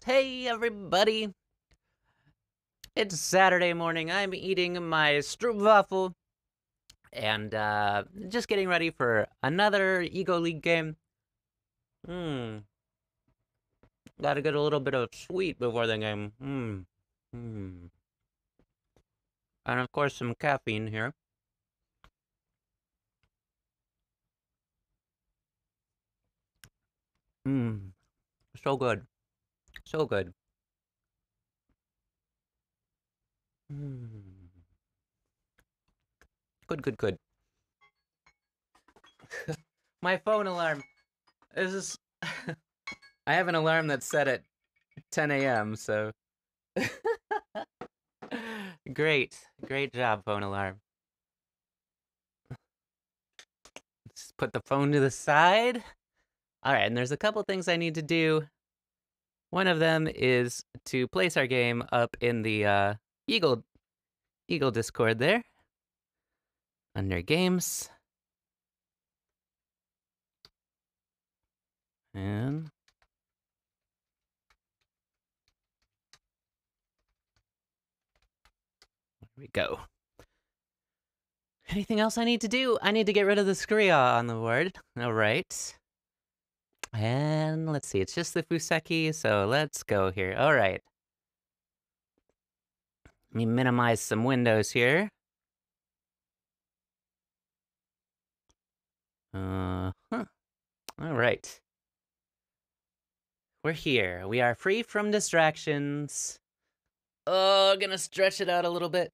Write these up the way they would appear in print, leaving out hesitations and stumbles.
Hey everybody! It's Saturday morning. I'm eating my stroopwafel and just getting ready for another Igo League game. Mmm. Gotta get a little bit of sweet before the game. Mmm. Mmm. And of course some caffeine here. Mmm. So good. So good. Mmm. Good, good, good. My phone alarm. This is I have an alarm that's set at 10 a.m., so great. Great job, phone alarm. Just put the phone to the side. All right, and there's a couple things I need to do. One of them is to place our game up in the Eagle Discord there under games. And there we go. Anything else I need to do? I need to get rid of the Skria on the board. All right. And let's see, it's just the Fuseki, so let's go here. All right. Let me minimize some windows here. Huh. All right. We're here. We are free from distractions. Oh, gonna stretch it out a little bit.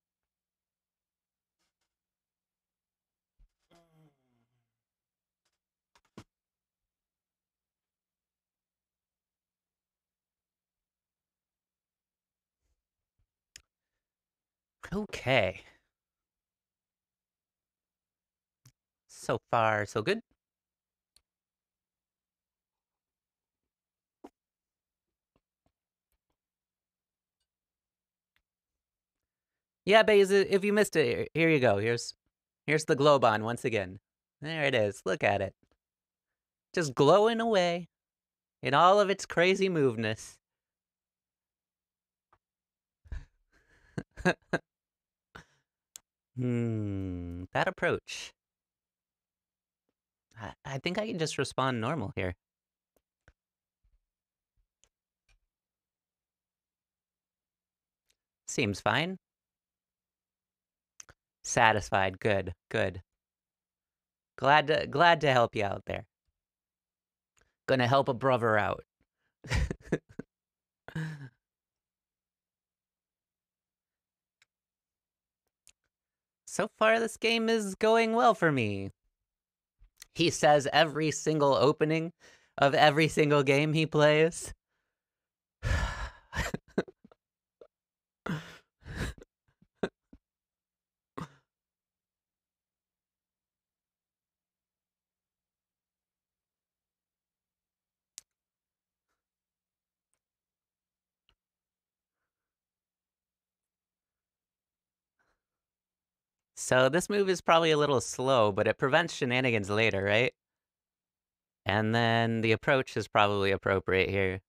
Okay. So far, so good. Yeah, Baze, if you missed it, here you go. Here's the Globon once again. There it is. Look at it. Just glowing away in all of its crazy moveness. That approach. I think I can just respond normal here. Seems fine. Satisfied. Good, good. Glad to help you out there. Gonna help a brother out. So far, this game is going well for me. He says every single opening of every single game he plays. So this move is probably a little slow, but it prevents shenanigans later, right? And then the approach is probably appropriate here.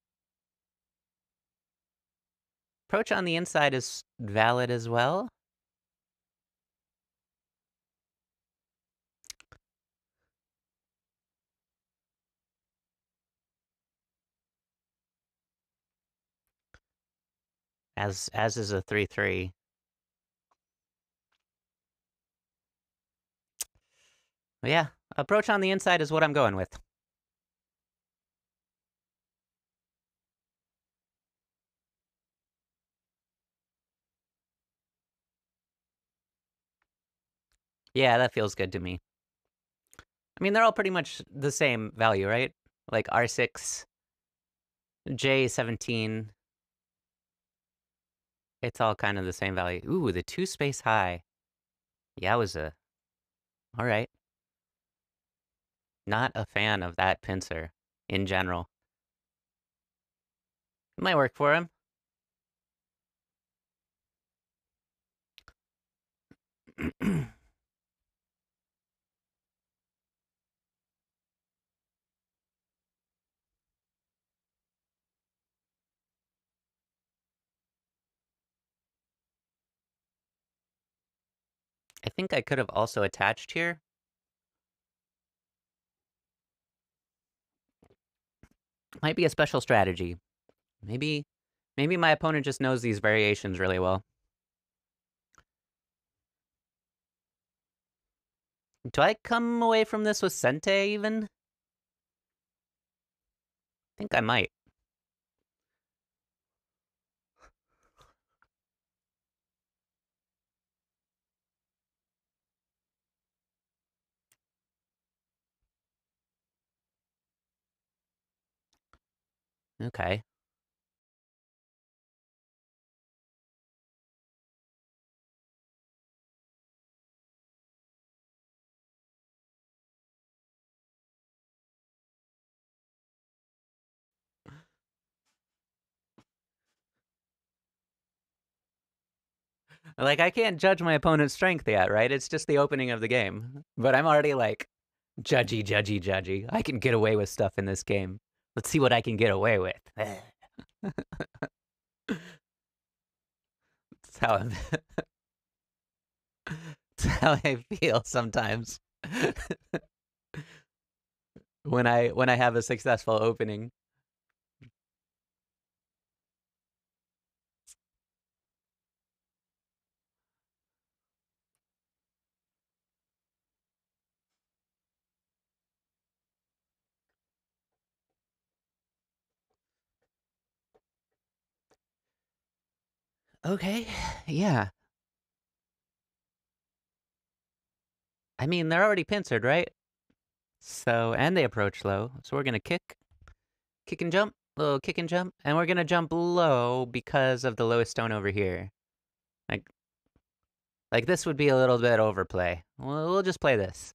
Approach on the inside is valid as well. As is a 3/3. But yeah, approach on the inside is what I'm going with. Yeah, that feels good to me. I mean, they're all pretty much the same value, right? Like R6, J17. It's all kind of the same value. Ooh, the 2-space high. Yowza. All right. Not a fan of that pincer in general. It might work for him. I think I could have also attached here. Might be a special strategy. Maybe my opponent just knows these variations really well. Do I come away from this with Sente even? I think I might. Okay. Like, I can't judge my opponent's strength yet, right? It's just the opening of the game. But I'm already like, judgy, judgy, judgy. I can get away with stuff in this game. Let's see what I can get away with. That's how that's how I feel sometimes when I have a successful opening. Okay, yeah. I mean, they're already pincered, right? So, and they approach low. So we're gonna kick and jump, little kick and jump, and we're gonna jump low because of the lowest stone over here. Like, like this would be a little bit overplay. We'll just play this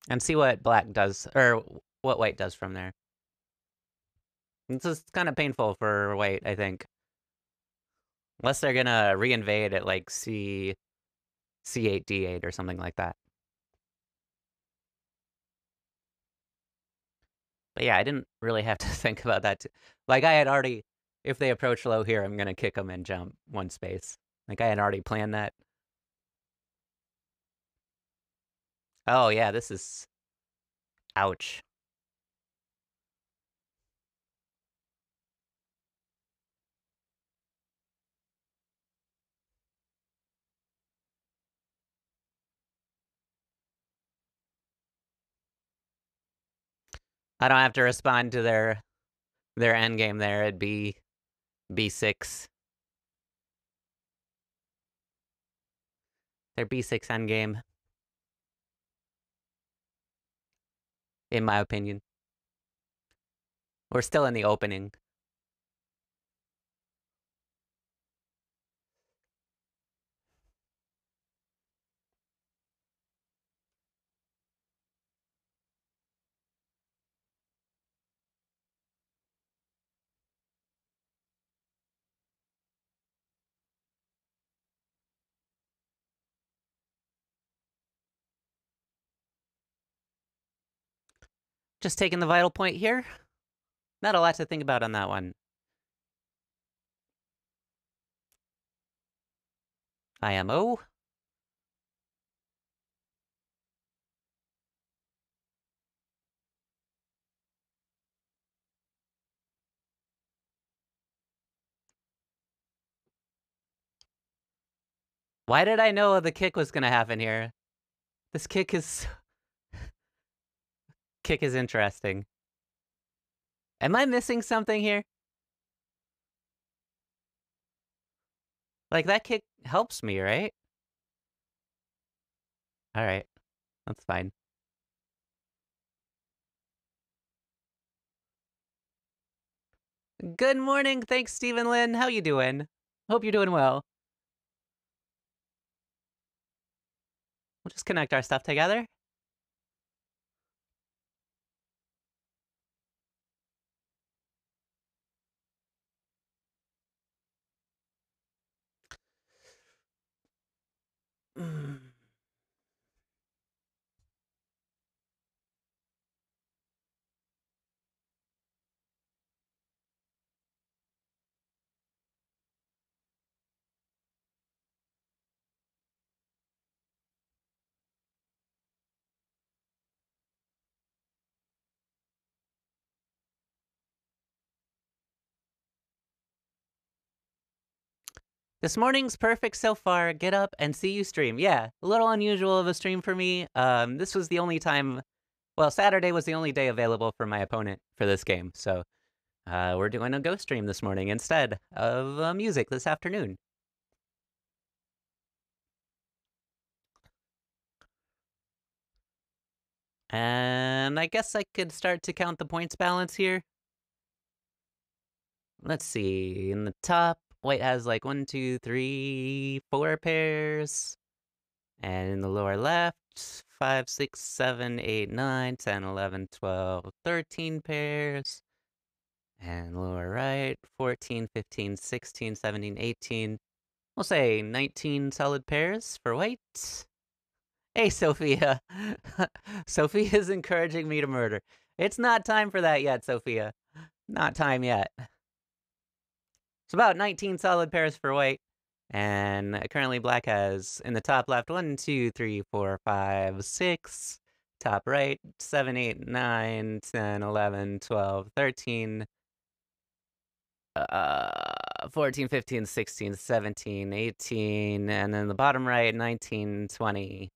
and see what black does, or what white does from there. This is kind of painful for white, I think. Unless they're gonna reinvade at like C8, D8 or something like that. But yeah, I didn't really have to think about that. Like I had already, if they approach low here, I'm gonna kick them and jump one space. Like I had already planned that. Oh yeah, this is ouch. I don't have to respond to their end game there. It'd be B6. Their B6 end game, in my opinion. We're still in the opening. Just taking the vital point here. Not a lot to think about on that one. IMO. Why did I know the kick was gonna happen here? This kick is interesting. Am I missing something here? Like that kick helps me, right? All right, that's fine. Good morning, thanks, Stephen Lynn. How you doing? Hope you're doing well. We'll just connect our stuff together. This morning's perfect so far. Get up and see you stream. Yeah, a little unusual of a stream for me. This was the only time. Well, Saturday was the only day available for my opponent for this game, so we're doing a ghost stream this morning instead of music this afternoon. And I guess I could start to count the points balance here. Let's see. In the top, white has like 1, 2, 3, 4 pairs. And in the lower left, 5, 6, 7, 8, 9, 10, 11, 12, 13 pairs. And lower right, 14, 15, 16, 17, 18. We'll say 19 solid pairs for white. Hey, Sophia. Sophia's encouraging me to murder. It's not time for that yet, Sophia. Not time yet. It's about 19 solid pairs for white. And currently black has in the top left 1, 2, 3, 4, 5, 6. Top right 7, 8, 9, 10, 11, 12, 13. 14, 15, 16, 17, 18. And then the bottom right 19, 20.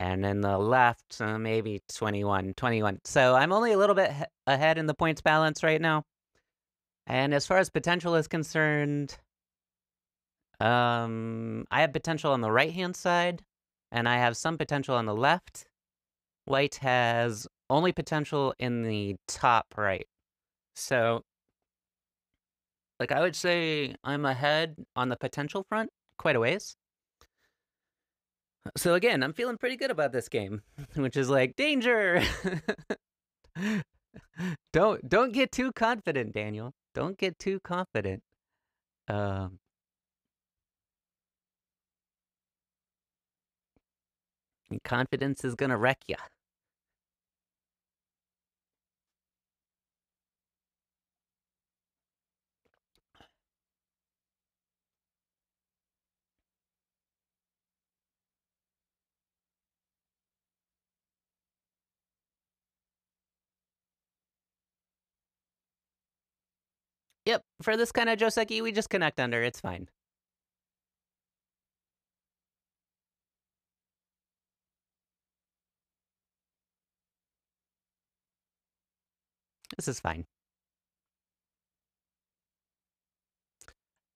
And then the left maybe 21, 21. So I'm only a little bit ahead in the points balance right now. And as far as potential is concerned, I have potential on the right-hand side, and I have some potential on the left. White has only potential in the top right. So, like, I would say I'm ahead on the potential front quite a ways. So again, I'm feeling pretty good about this game, which is like, danger! Don't get too confident, Daniel. Don't get too confident. Confidence is gonna wreck you. Yep, for this kind of Joseki, we just connect under. It's fine. This is fine.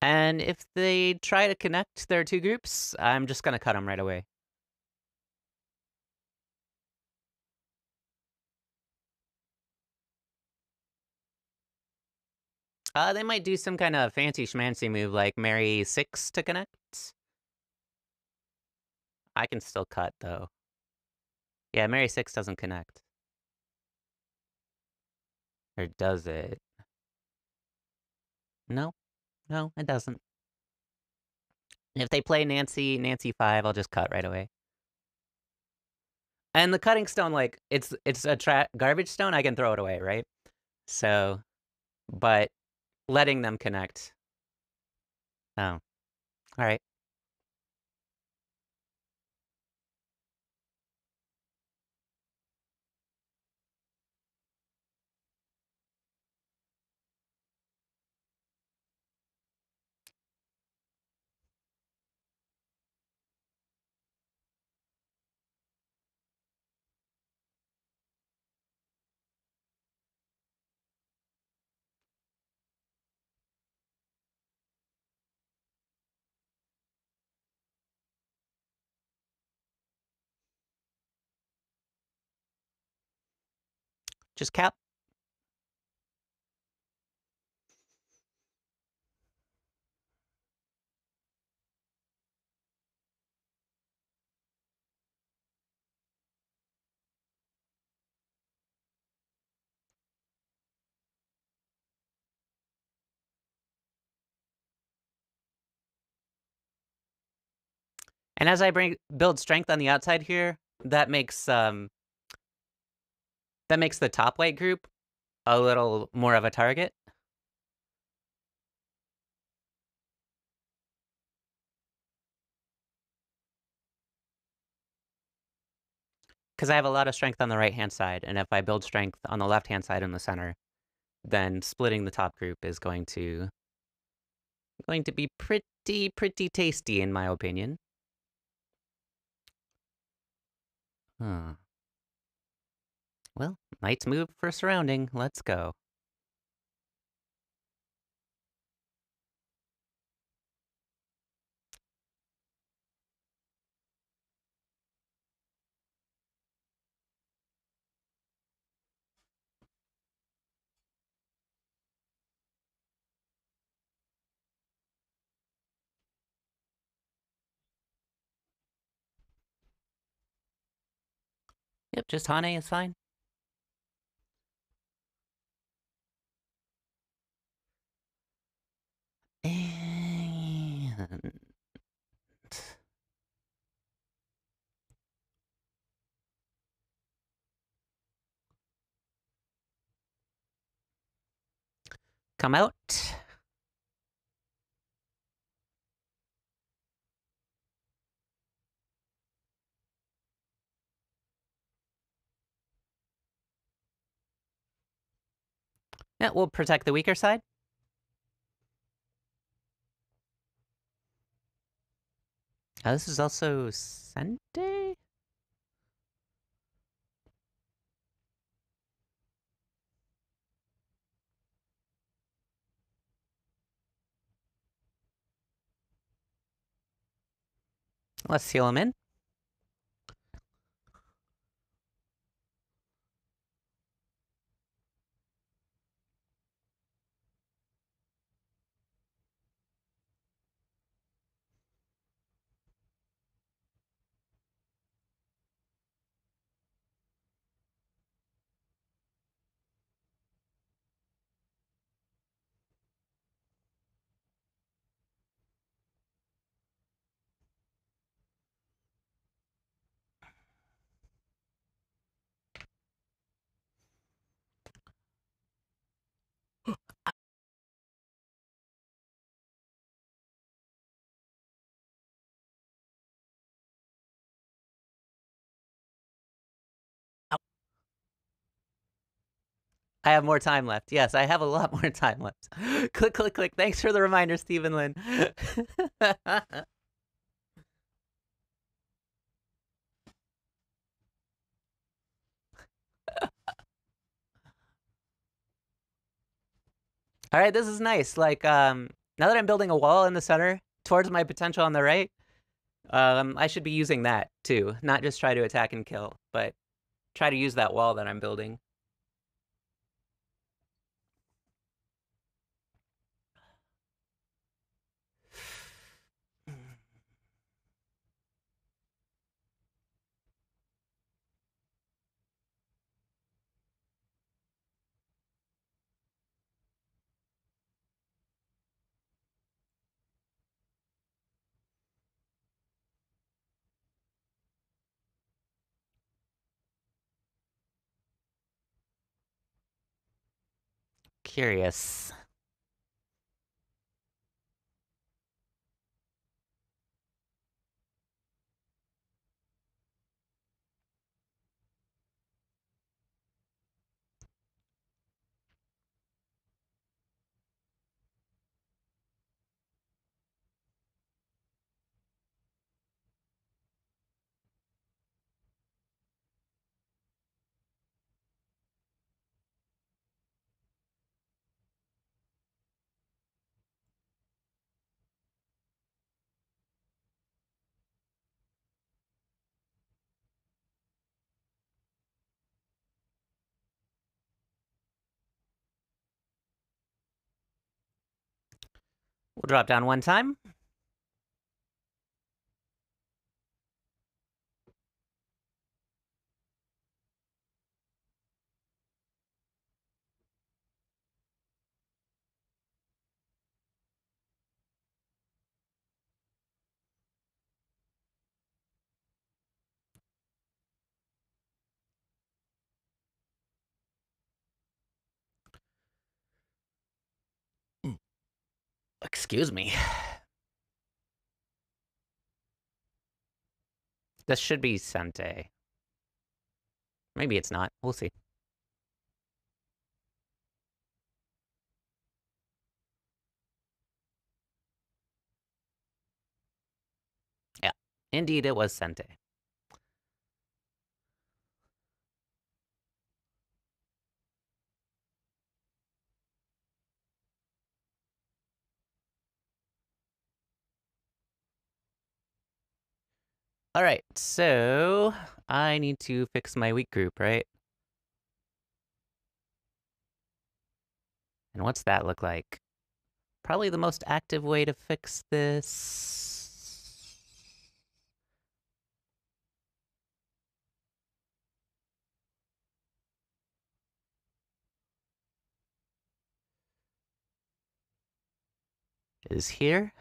And if they try to connect their two groups, I'm just gonna cut them right away. They might do some kind of fancy schmancy move like marry 6 to connect. I can still cut, though. Yeah, marry 6 doesn't connect. Or does it? No. No, it doesn't. If they play Nancy 5, I'll just cut right away. And the cutting stone, like, it's a garbage stone, I can throw it away, right? So, but letting them connect. Oh. Alright. Just cap. And as I build strength on the outside here, that makes the top white group a little more of a target. Because I have a lot of strength on the right-hand side, and if I build strength on the left-hand side in the center, then splitting the top group is going to be pretty pretty tasty in my opinion. Huh. Well, knight's move for surrounding. Let's go. Yep, just Hane is fine. And... come out. Yeah, we'll protect the weaker side. This is also Sente? Let's seal him in. I have more time left. Yes, I have a lot more time left. Click, click, click. Thanks for the reminder, Stephen Lin. All right, this is nice. Like, now that I'm building a wall in the center towards my potential on the right, I should be using that too. Not just try to attack and kill, but try to use that wall that I'm building. Curious. We'll drop down one time. Excuse me. This should be Sente. Maybe it's not. We'll see. Indeed, it was Sente. All right, so I need to fix my weak group, right? And what's that look like? Probably the most active way to fix this is here.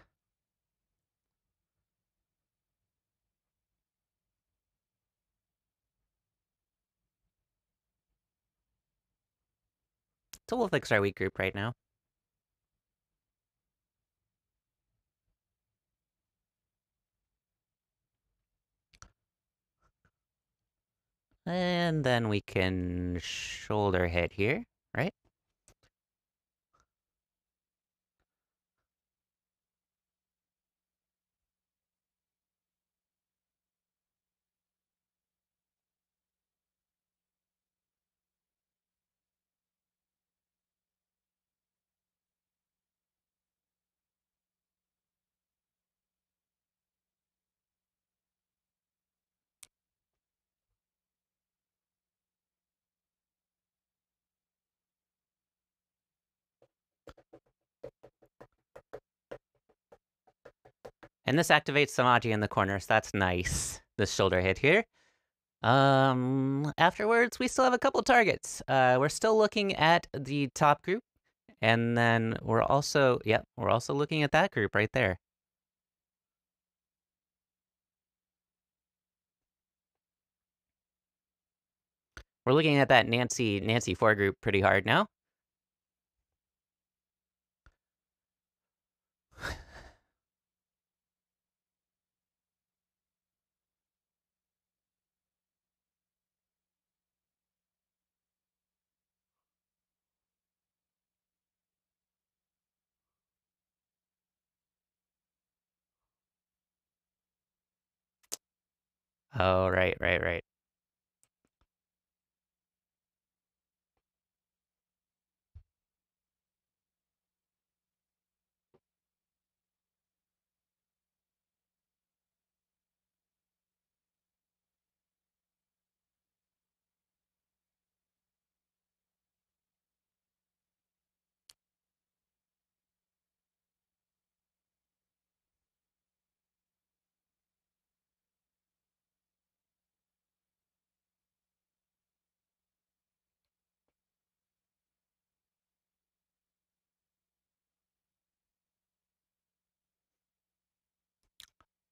So we'll fix our weak group right now. And then we can shoulder hit here, right? And this activates Samaji in the corner, so that's nice. This shoulder hit here. Afterwards, we still have a couple targets. We're still looking at the top group, and then we're also looking at that group right there. We're looking at that Nancy 4 group pretty hard now. Oh, right.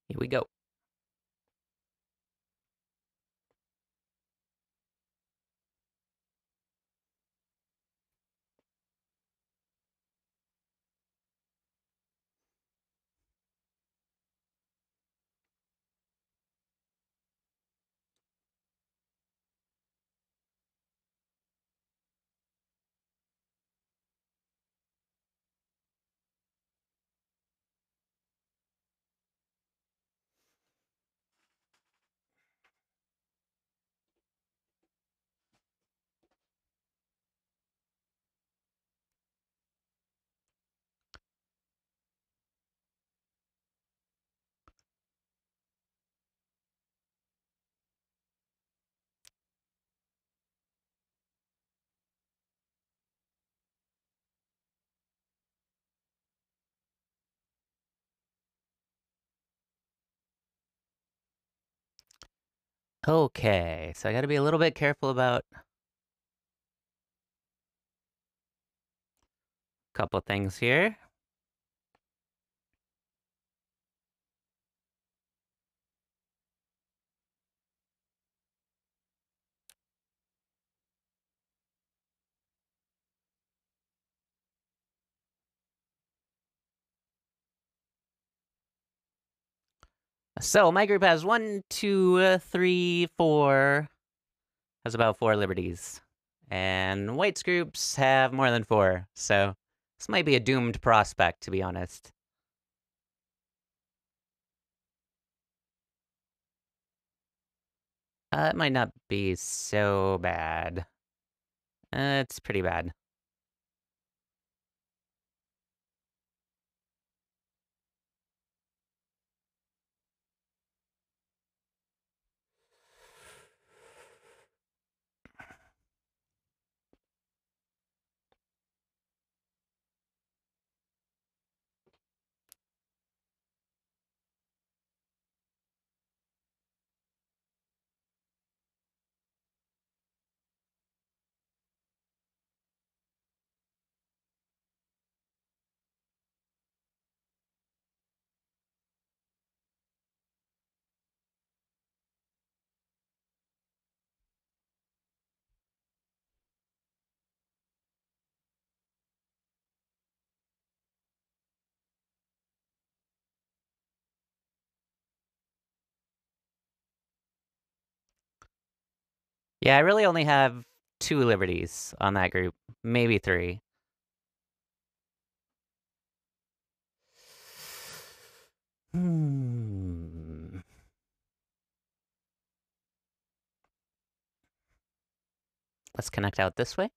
Here we go. Okay, so I gotta be a little bit careful about a couple things here. So my group has 1, 2, 3, 4. Has about 4 liberties. And White's groups have more than 4, so this might be a doomed prospect, to be honest. It might not be so bad. It's pretty bad. Yeah, I really only have 2 liberties on that group. Maybe 3. Hmm. Let's connect out this way.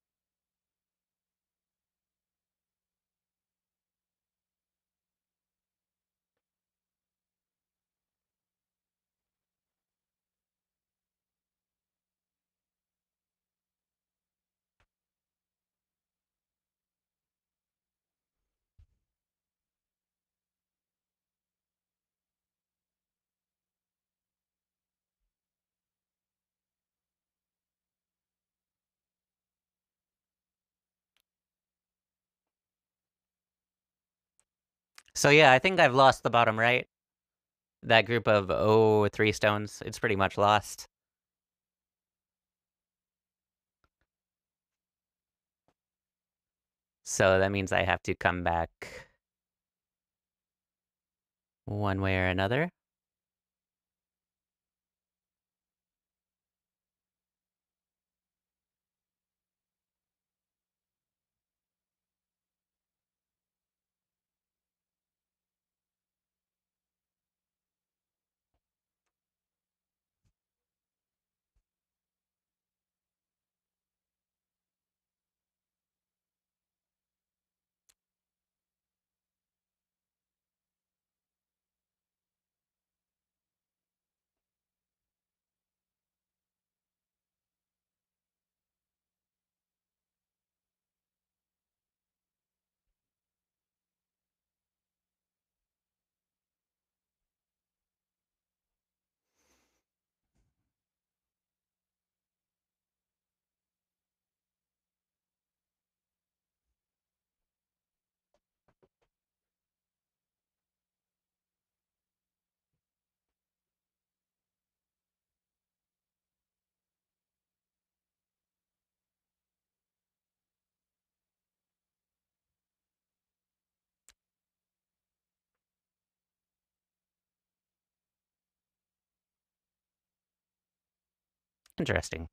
So yeah, I think I've lost the bottom right. That group of 3 stones, it's pretty much lost. So that means I have to come back one way or another. Interesting.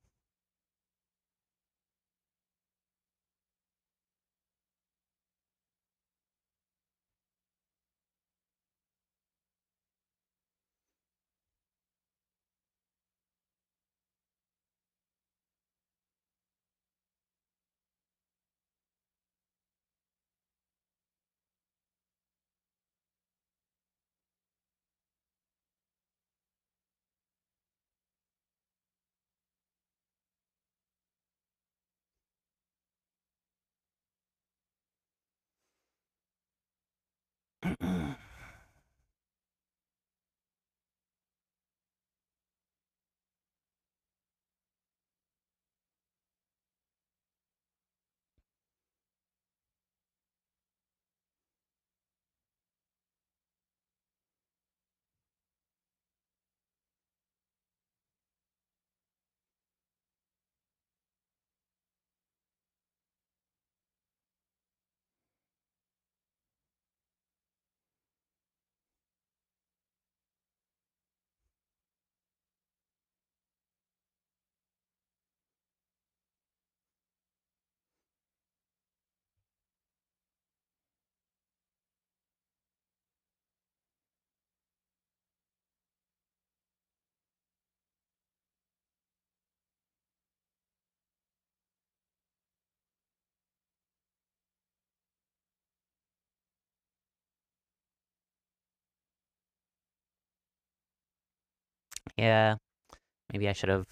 Yeah, maybe I should have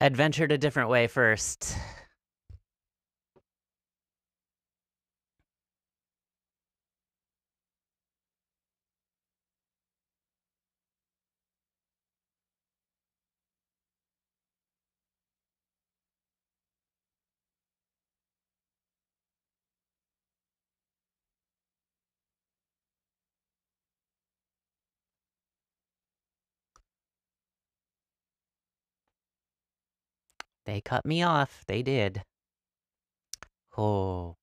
adventured a different way first. They cut me off. They did. Oh.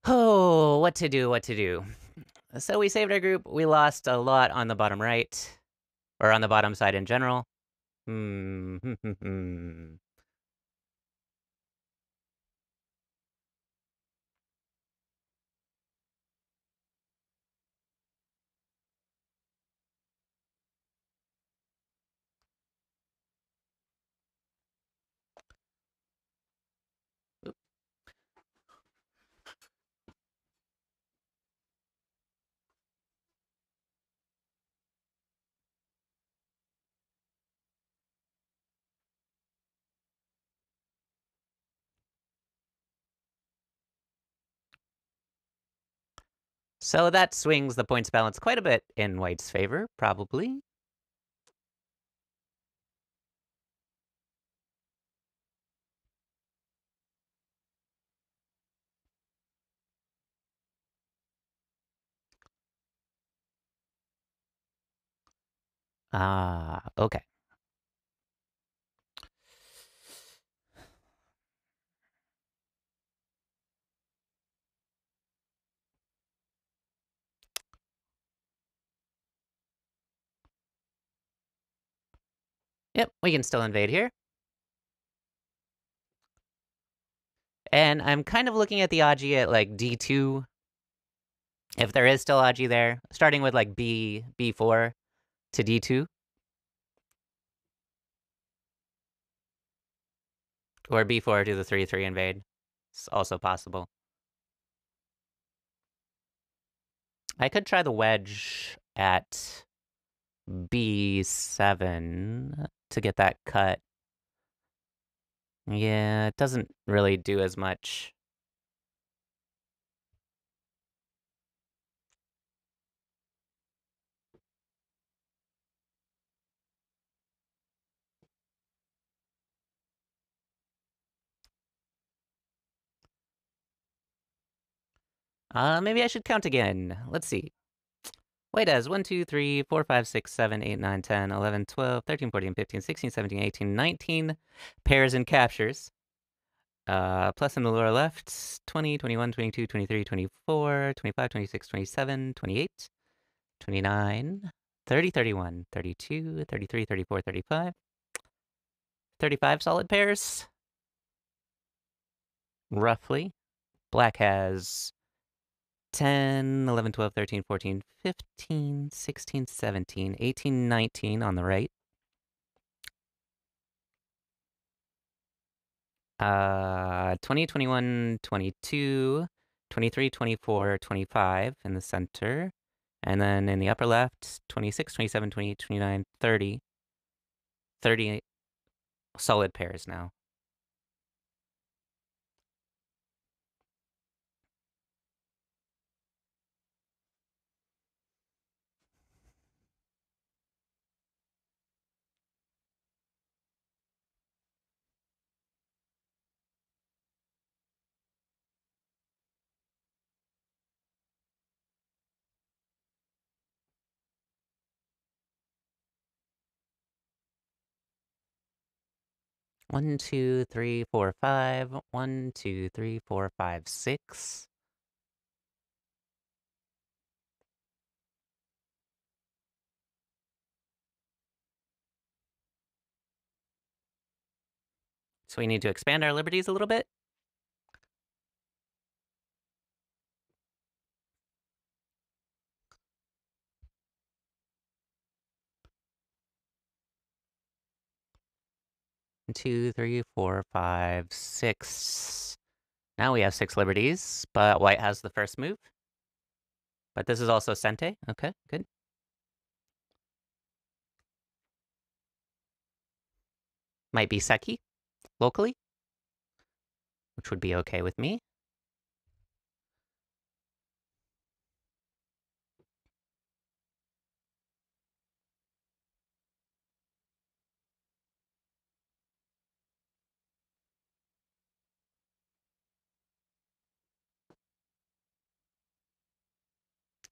Oh, what to do, what to do. So we saved our group. We lost a lot on the bottom right, or on the bottom side in general. Hmm. So that swings the points balance quite a bit in white's favor, probably. Ah, okay. Yep, we can still invade here. And I'm kind of looking at the Aji at like D2, if there is still Aji there, starting with like B4 to D2. Or B4 to the 3-3 invade. It's also possible. I could try the wedge at B7 to get that cut. Yeah, it doesn't really do as much. Maybe I should count again. Let's see. White has 1, 2, 3, 4, 5, 6, 7, 8, 9, 10, 11, 12, 13, 14, 15, 16, 17, 18, 19 pairs and captures. Plus in the lower left, 20, 21, 22, 23, 24, 25, 26, 27, 28, 29, 30, 31, 32, 33, 34, 35. 35 solid pairs, roughly. Black has 10, 11, 12, 13, 14, 15, 16, 17, 18, 19 on the right. 20, 21, 22, 23, 24, 25 in the center. And then in the upper left, 26, 27, 28, 29, 30. 30 solid pairs now. 1, 2, 3, 4, 5. 1, 2, 3, 4, 5, 6. So we need to expand our liberties a little bit. Two, 3, 4, 5, 6. Now we have 6 liberties, but white has the first move. But this is also Sente. Okay, good. Might be Seki, locally, which would be okay with me.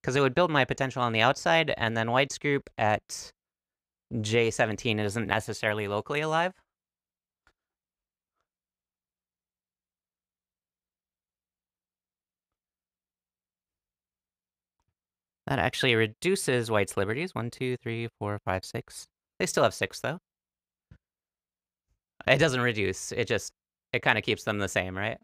Because it would build my potential on the outside, and then white's group at J17 isn't necessarily locally alive. That actually reduces white's liberties. 1, 2, 3, 4, 5, 6. They still have 6, though. It doesn't reduce. It kind of keeps them the same, right?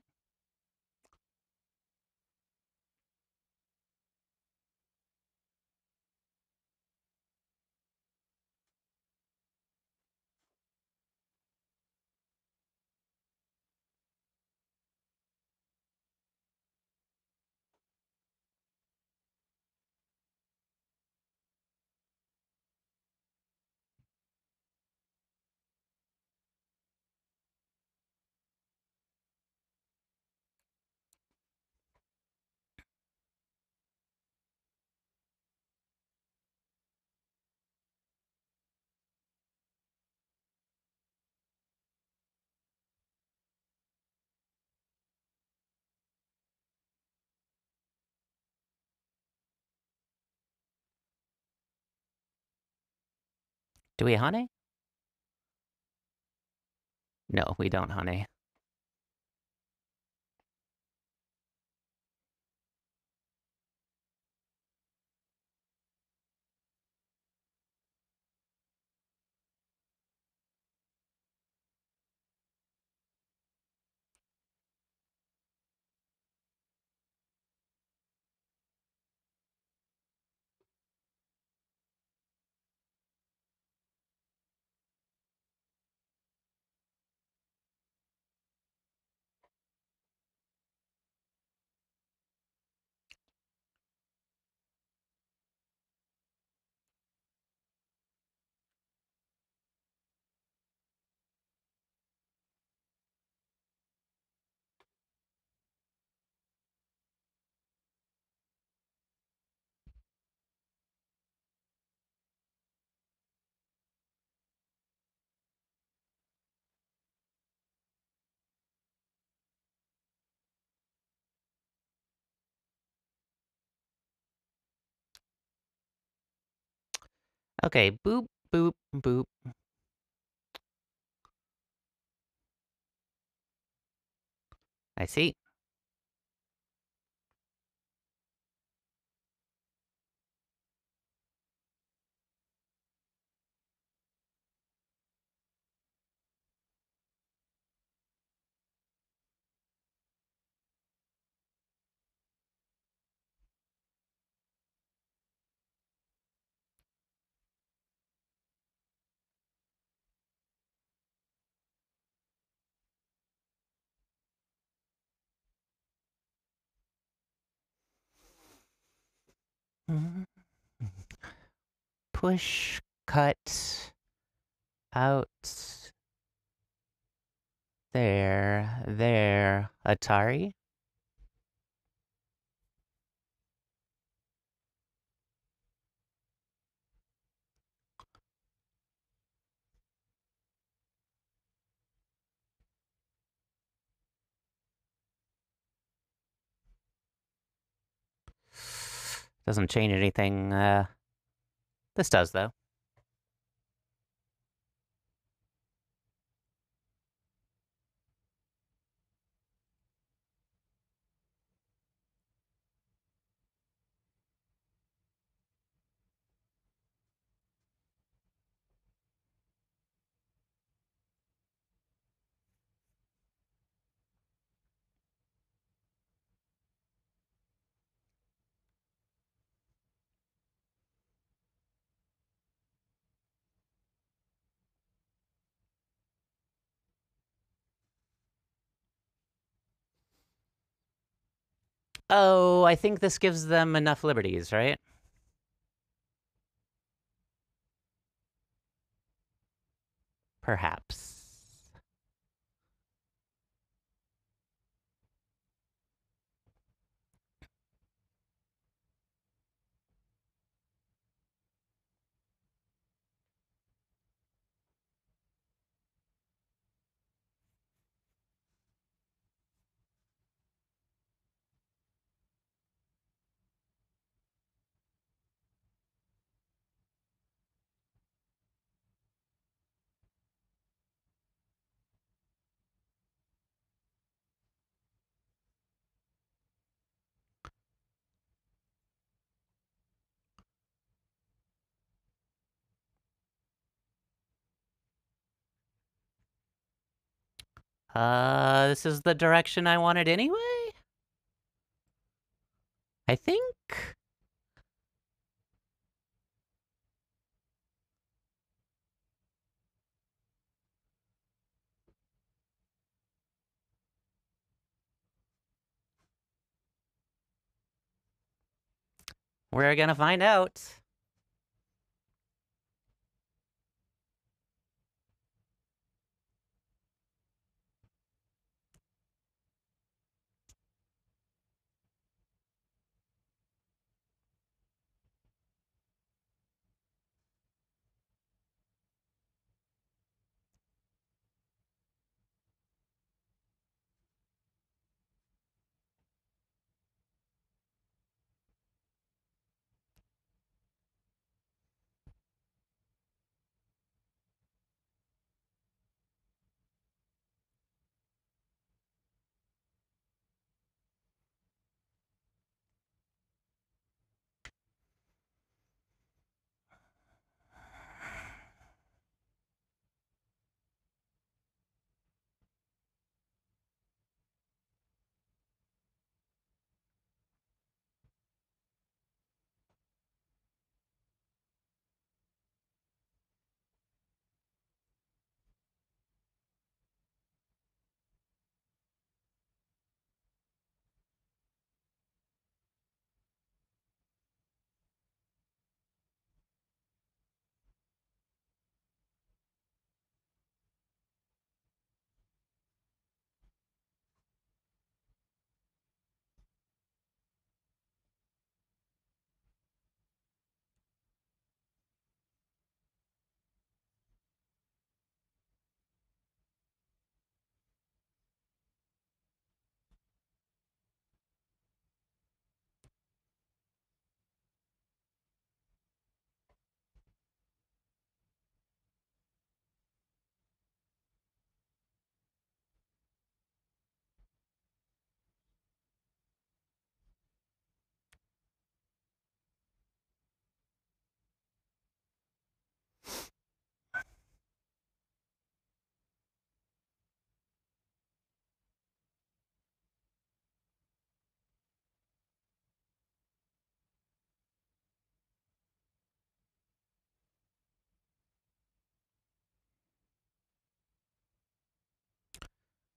Do we honey? No, we don't honey. Okay, boop, boop, boop. I see. Push, cut, out, there, Atari. Doesn't change anything. This does, though. Oh, I think this gives them enough liberties, right? Perhaps. This is the direction I wanted anyway? I think? We're gonna find out.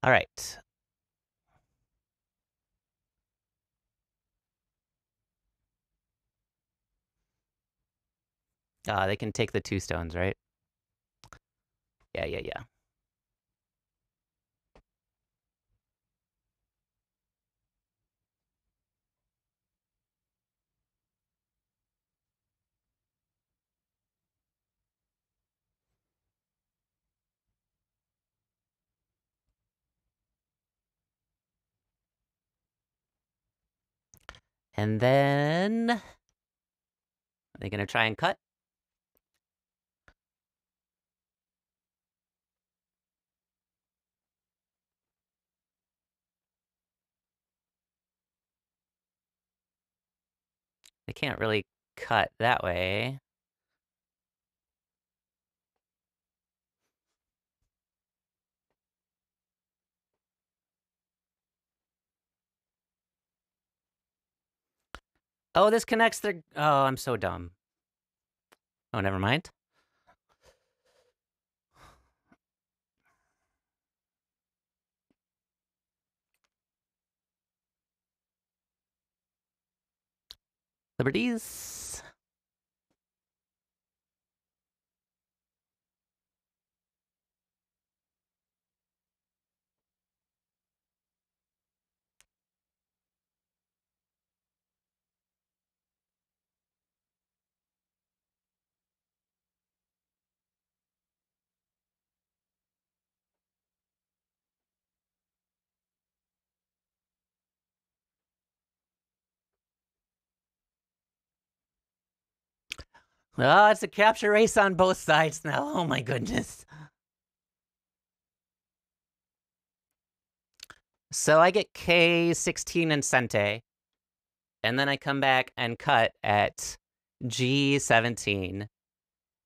All right. They can take the 2 stones, right? Yeah. And then... Are they gonna try and cut? They can't really cut that way. Oh, this connects their... Oh, I'm so dumb. Oh, never mind. Liberties. Oh, it's a capture race on both sides now. Oh my goodness. So I get K16 and Sente, and then I come back and cut at G17.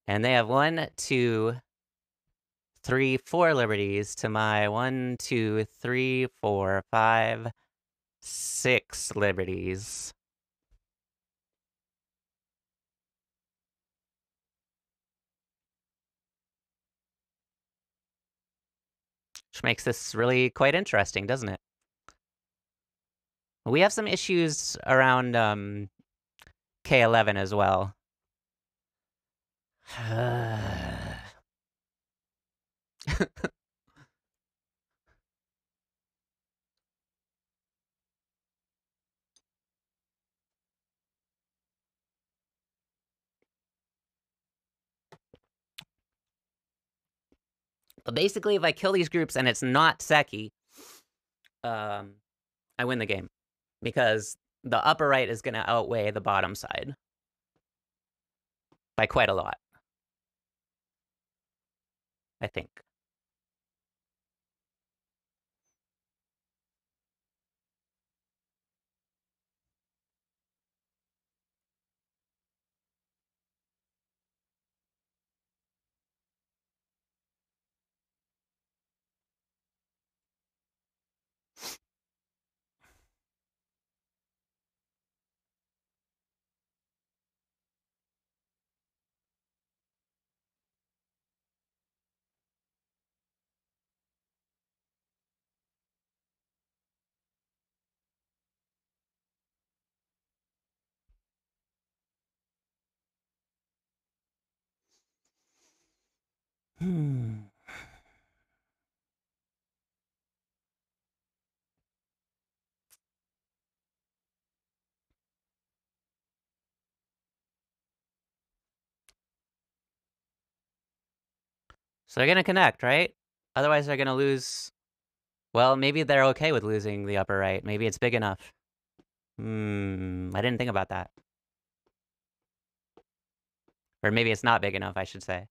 And they have 1, 2, 3, 4 liberties to my 1, 2, 3, 4, 5, 6 liberties. Which makes this really quite interesting, doesn't it? We have some issues around K11 as well. But basically, if I kill these groups and it's not Seki, I win the game. Because the upper right is going to outweigh the bottom side. By quite a lot. I think. So they're going to connect, right? Otherwise, they're going to lose. Well, maybe they're okay with losing the upper right. Maybe it's big enough. I didn't think about that. Or maybe it's not big enough, I should say.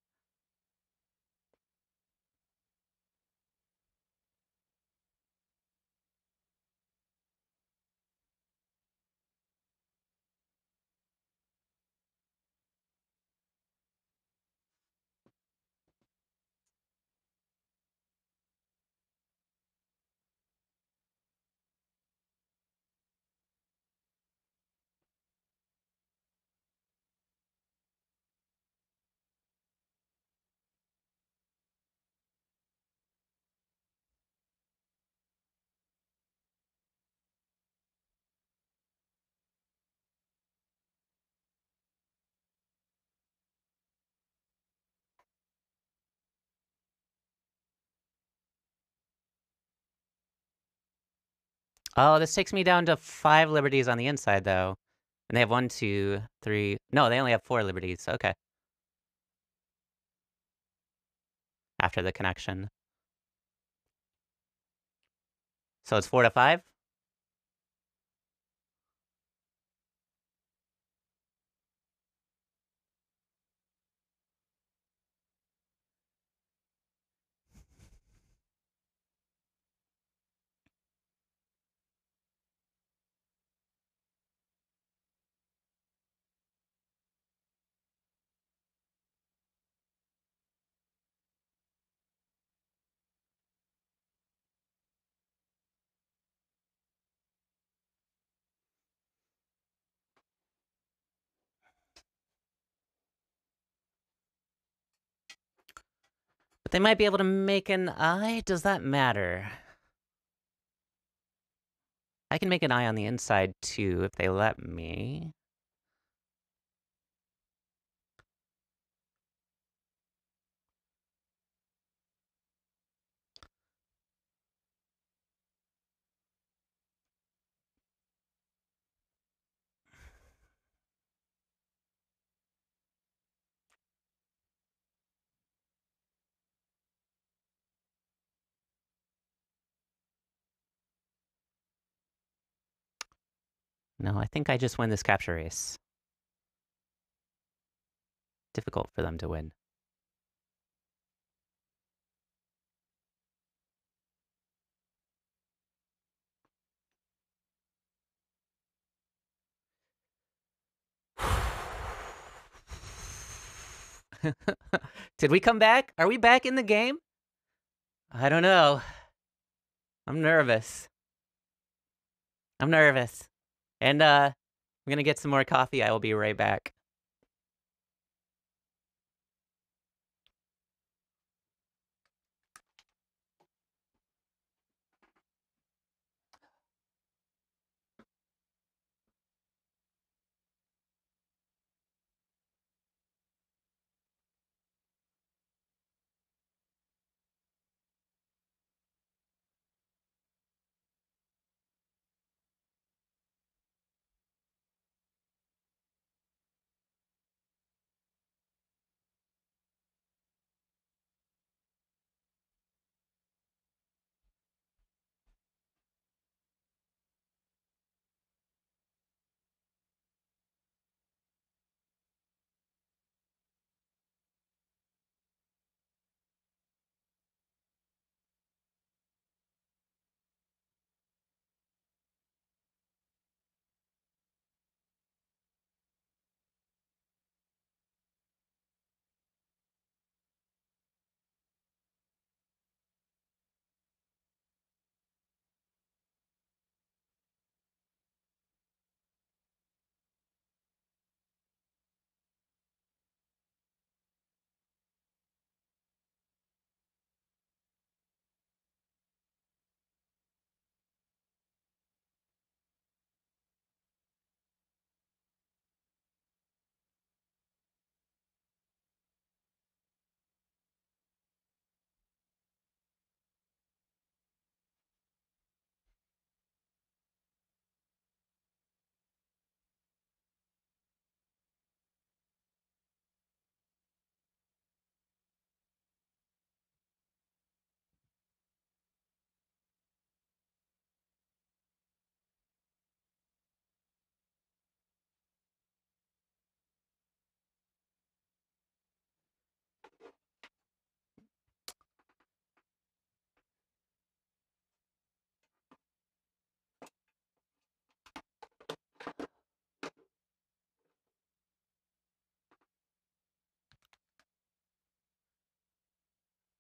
Oh, this takes me down to 5 liberties on the inside, though. And they have 1, 2, 3... No, they only have 4 liberties. Okay. After the connection. So it's 4 to 5? But they might be able to make an eye? Does that matter? I can make an eye on the inside, too, if they let me. No, I think I just win this capture race. Difficult for them to win. Did we come back? Are we back in the game? I don't know. I'm nervous. I'm nervous. And I'm gonna get some more coffee. I will be right back.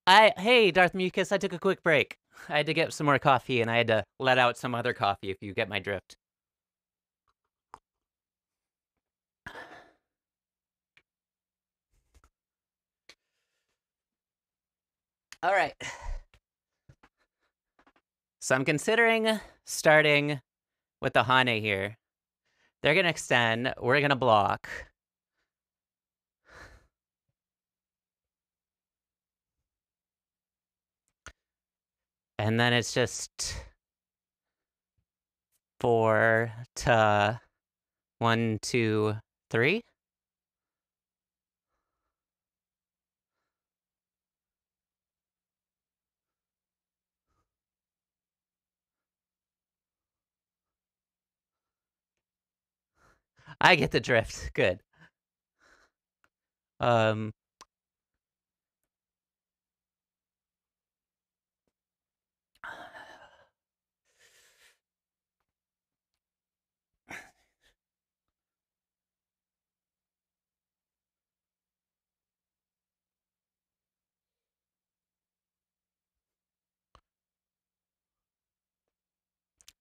Hey, Darth Mucus, I took a quick break. I had to get some more coffee, and I had to let out some other coffee, if you get my drift. All right. So I'm considering starting with the Hane here. They're gonna extend, we're gonna block. And then it's just 4 to 1, 2, 3. I get the drift. Good. Um.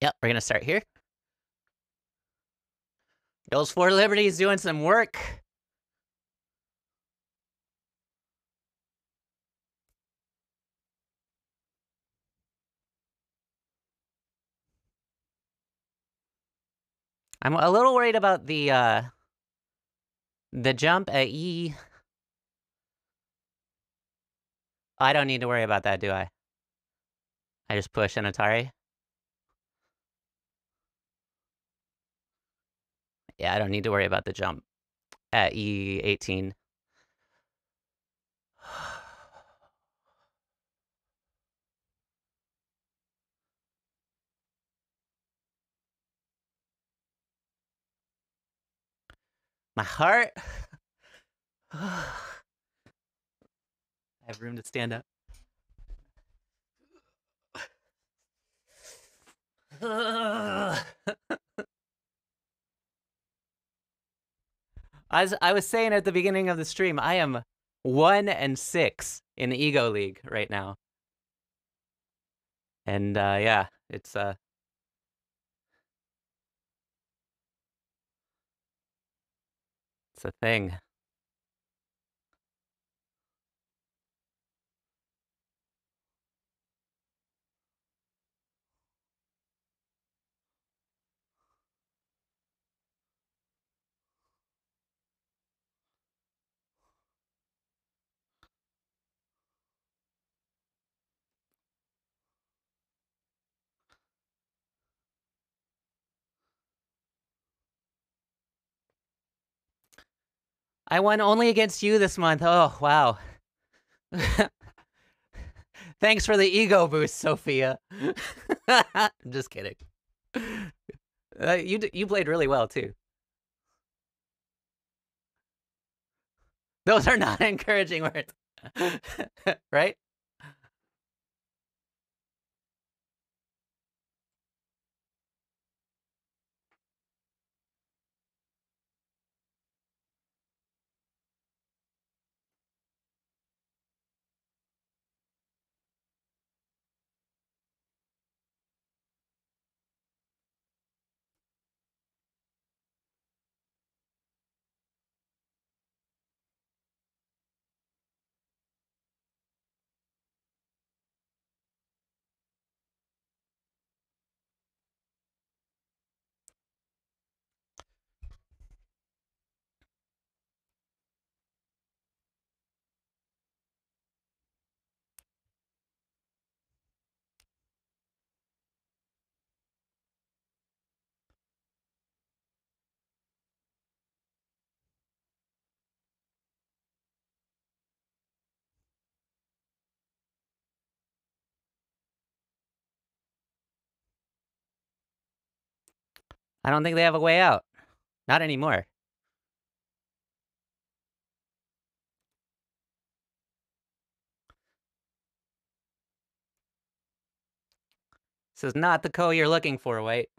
Yep, we're gonna start here. Those 4 liberties doing some work. I'm a little worried about the jump at E. I don't need to worry about that, do I? I just push an Atari. Yeah, I don't need to worry about the jump at E18. My heart. I have room to stand up. As I was saying at the beginning of the stream, I am 1-6 in Igo League right now. And yeah, it's a thing. I won only against you this month. Oh, wow. Thanks for the ego boost, Sophia. I'm just kidding. You played really well, too. Those are not encouraging words. Right? I don't think they have a way out. Not anymore. This is not the Ko you're looking for, White.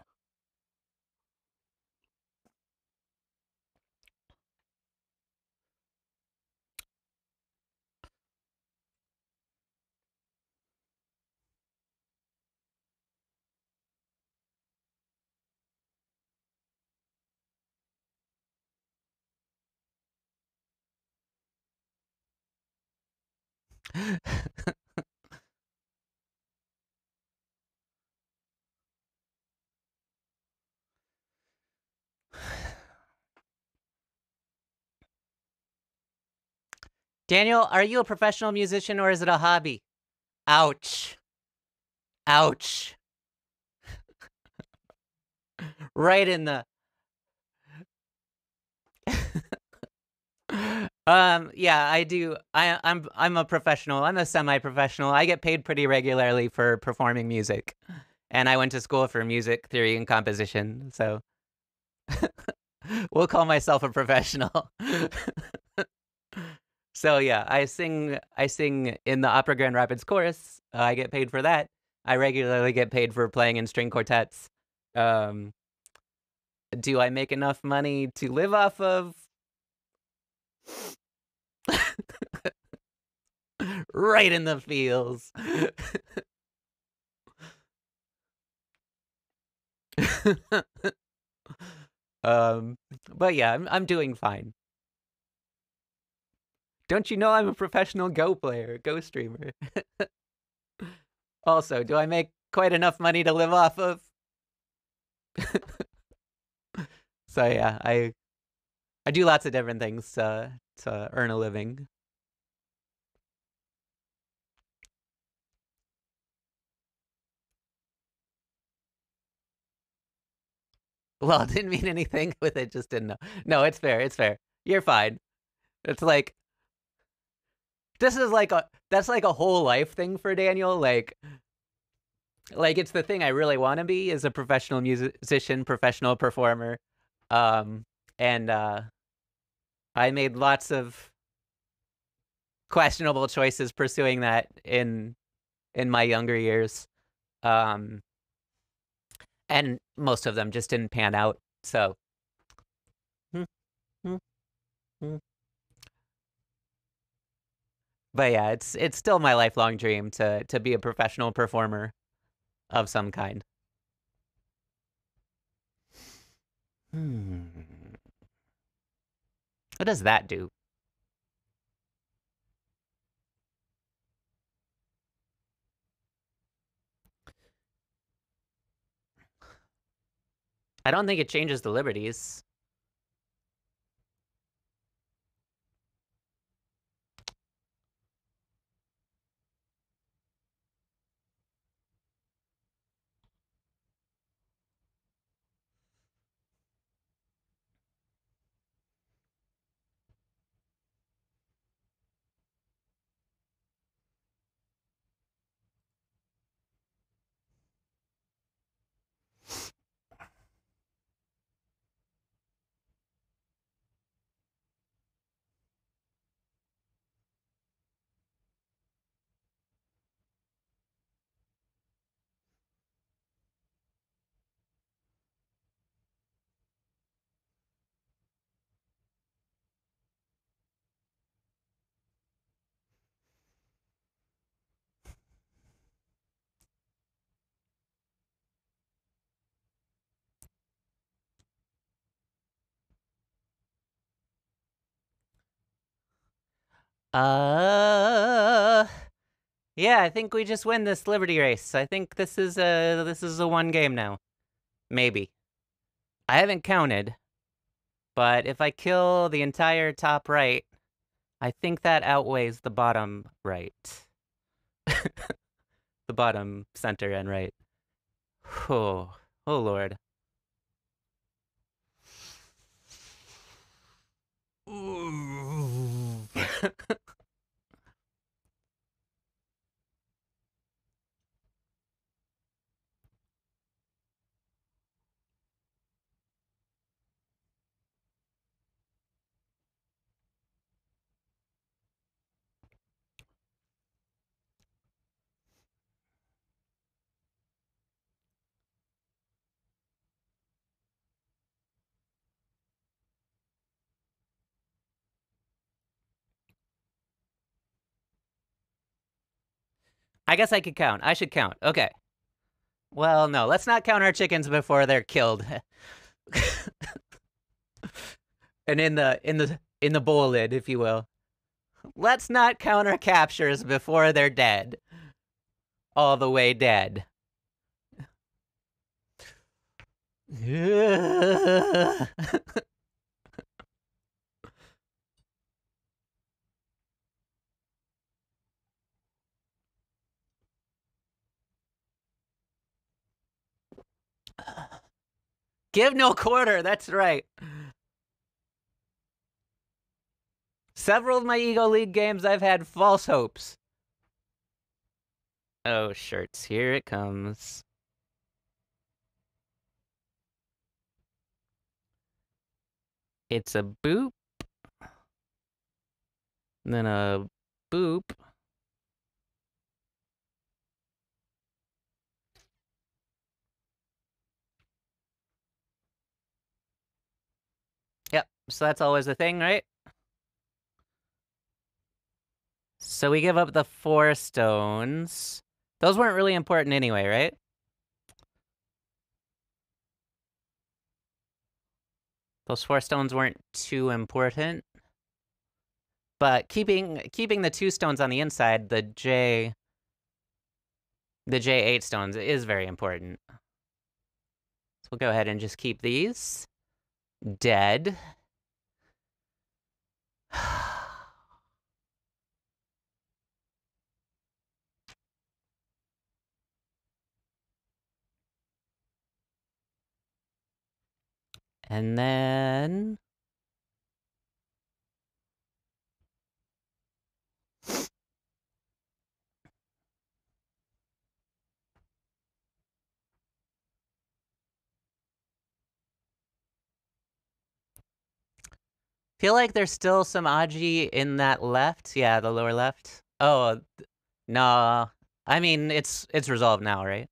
Daniel, are you a professional musician or is it a hobby? Ouch. Ouch. Right in the... yeah, I do. I'm a professional. I'm a semi-professional. I get paid pretty regularly for performing music. And I went to school for music theory and composition, so we'll call myself a professional. So yeah, I sing in the Opera Grand Rapids chorus. I get paid for that. I regularly get paid for playing in string quartets. Do I make enough money to live off of? Right in the feels. But yeah, I'm doing fine. Don't you know I'm a professional Go player, Go streamer? Also, do I make quite enough money to live off of? So yeah, I do lots of different things to earn a living. Well, it didn't mean anything with it, just didn't know. No, it's fair, it's fair. You're fine. It's like this is like that's like a whole life thing for Daniel. Like it's the thing I really want to be is a professional musician, professional performer. And I made lots of questionable choices pursuing that in my younger years. Um, and most of them just didn't pan out. So, hmm, hmm, hmm. But yeah, it's still my lifelong dream to be a professional performer of some kind. Hmm. What does that do? I don't think it changes the liberties. Uh, yeah, I think we just win this Liberty race. I think this is a one game now. Maybe. I haven't counted, but if I kill the entire top right, I think that outweighs the bottom right. The bottom center and right. Oh, oh Lord. Ooh. I guess I could count. I should count. Okay. Well, no, let's not count our chickens before they're killed. And in the bowl lid, if you will. Let's not count our captures before they're dead. All the way dead. Give no quarter, that's right. Several of my Igo League games, I've had false hopes. Oh, shirts, here it comes. It's a boop, then a boop. Yep, so that's always the thing, right? So we give up the 4 stones. Those weren't really important anyway, right? Those 4 stones weren't too important. But keeping the 2 stones on the inside, the J8 stones is very important. So we'll go ahead and just keep these. Dead. And then Feel like there's still some Aji in that left. Yeah, the lower left. Oh, no. I mean, it's resolved now, right?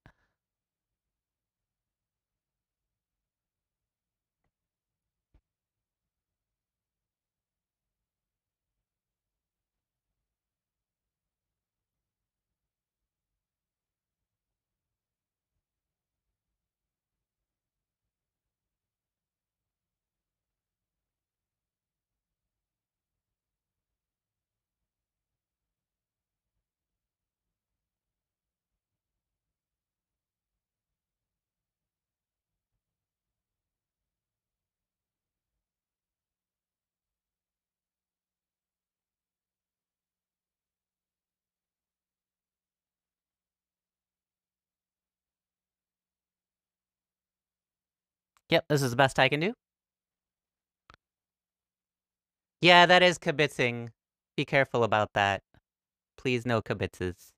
Yep, this is the best I can do. Yeah, that is kibitzing. Be careful about that. Please, no kibitzes.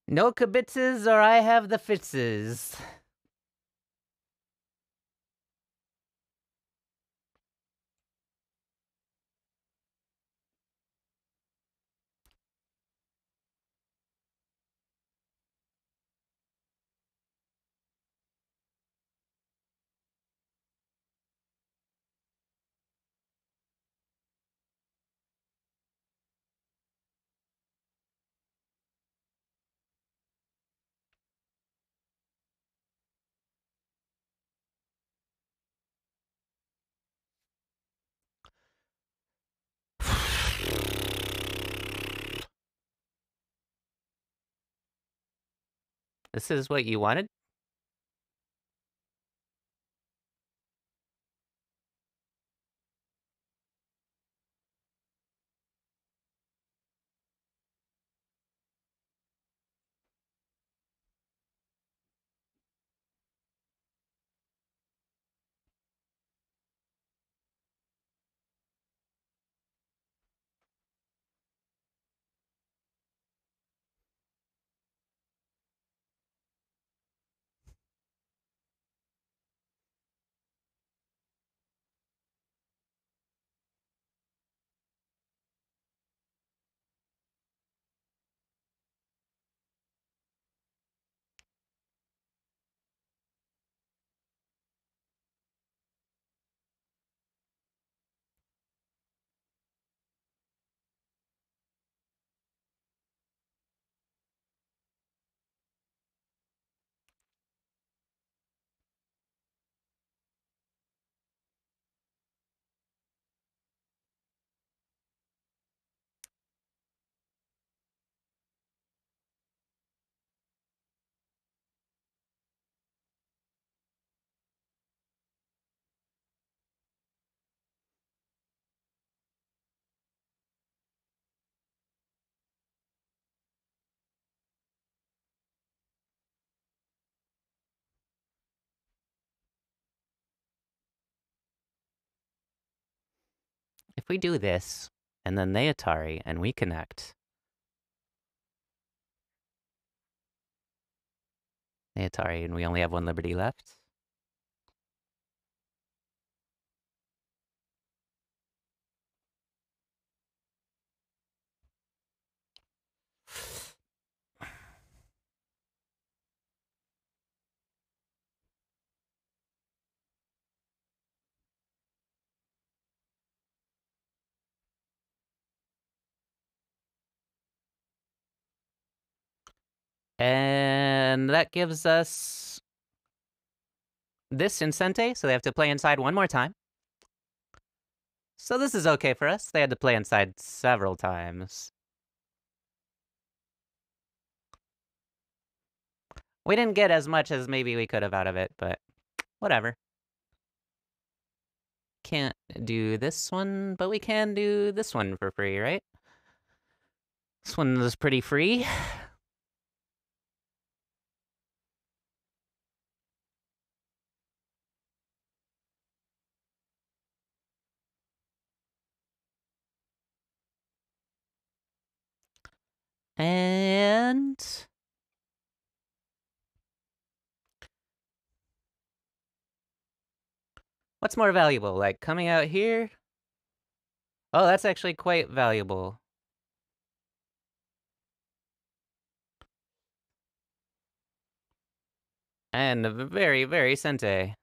No kibitzes or I have the fitzes. This is what you wanted? If we do this, and then they Atari, and we connect. They Atari, and we only have one Liberty left. And that gives us this Incente, so they have to play inside one more time. So this is okay for us. They had to play inside several times. We didn't get as much as maybe we could have out of it, but whatever. Can't do this one, but we can do this one for free, right? This one is pretty free. And What's more valuable, like coming out here? Oh, that's actually quite valuable. And very, very sente.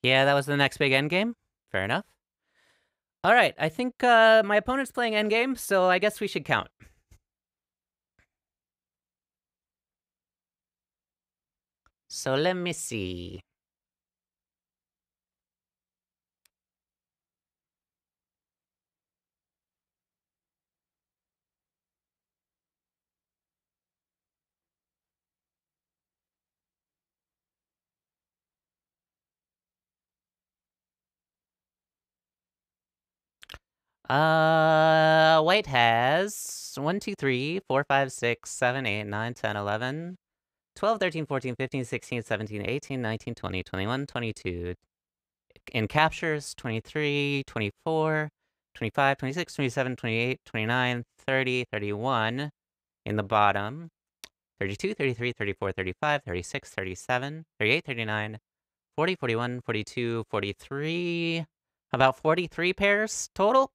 Yeah, that was the next big endgame. Fair enough. All right, I think my opponent's playing endgame, so I guess we should count. So let me see. White has 1, 2, 3, 4, 5, 6, 7, 8, 9, 10, 11, 12, 13, 14, 15, 16, 17, 18, 19, 20, 21, 22. In captures, 23, 24, 25, 26, 27, 28, 29, 30, 31. In the bottom, 32, 33, 34, 35, 36, 37, 38, 39, 40, 41, 42, 43. About 43 pairs total?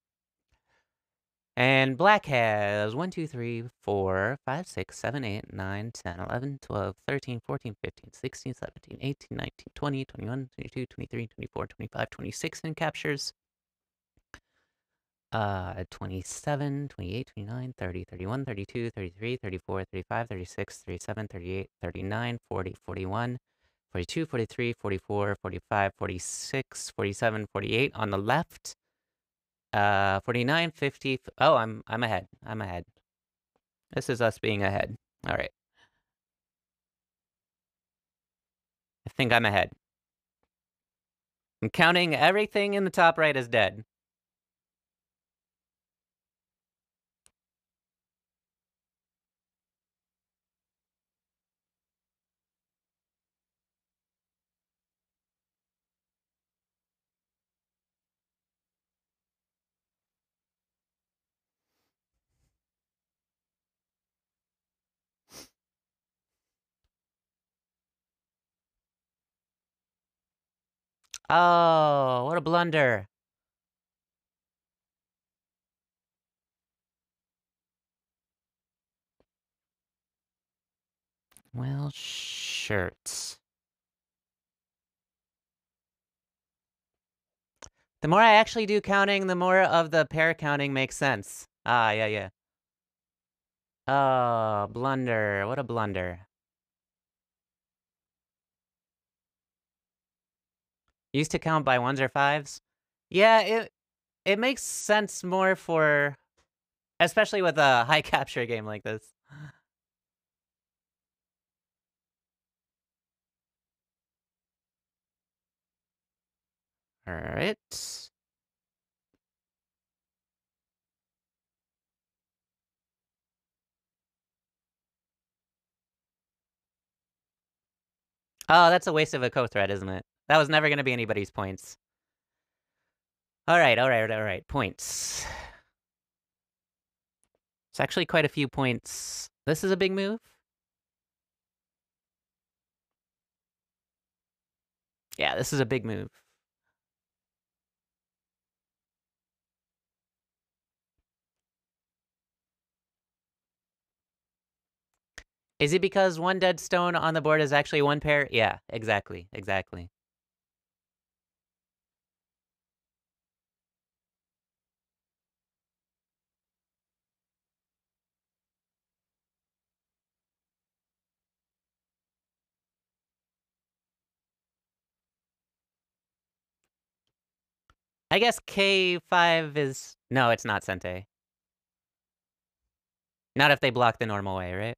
And black has 1, 2, 3, 4, 5, 6, 7, 8, 9, 10, 11, 12, 13, 14, 15, 16, 17, 18, 19, 20, 21, 22, 23, 24, 25, 26 in captures. 27, 28, 29, 30, 31, 32, 33, 34, 35, 36, 37, 38, 39, 40, 41, 42, 43, 44, 45, 46, 47, 48 on the left. 49, 50. Oh, I'm ahead. I'm ahead. This is us being ahead. All right. I think I'm ahead. I'm counting everything in the top right as dead. Oh, what a blunder. Well, shirts. The more I actually do counting, the more of the pair counting makes sense. Ah, yeah, yeah. Oh, blunder. What a blunder. Used to count by ones or fives. Yeah, it makes sense more for, especially with a high capture game like this. All right. Oh, that's a waste of a co-thread, isn't it? That was never going to be anybody's points. All right, all right, all right. Points. It's actually quite a few points. This is a big move. Yeah, this is a big move. Is it because one dead stone on the board is actually one pair? Yeah, exactly, exactly. I guess K5 is... No, it's not Sente. Not if they block the normal way, right?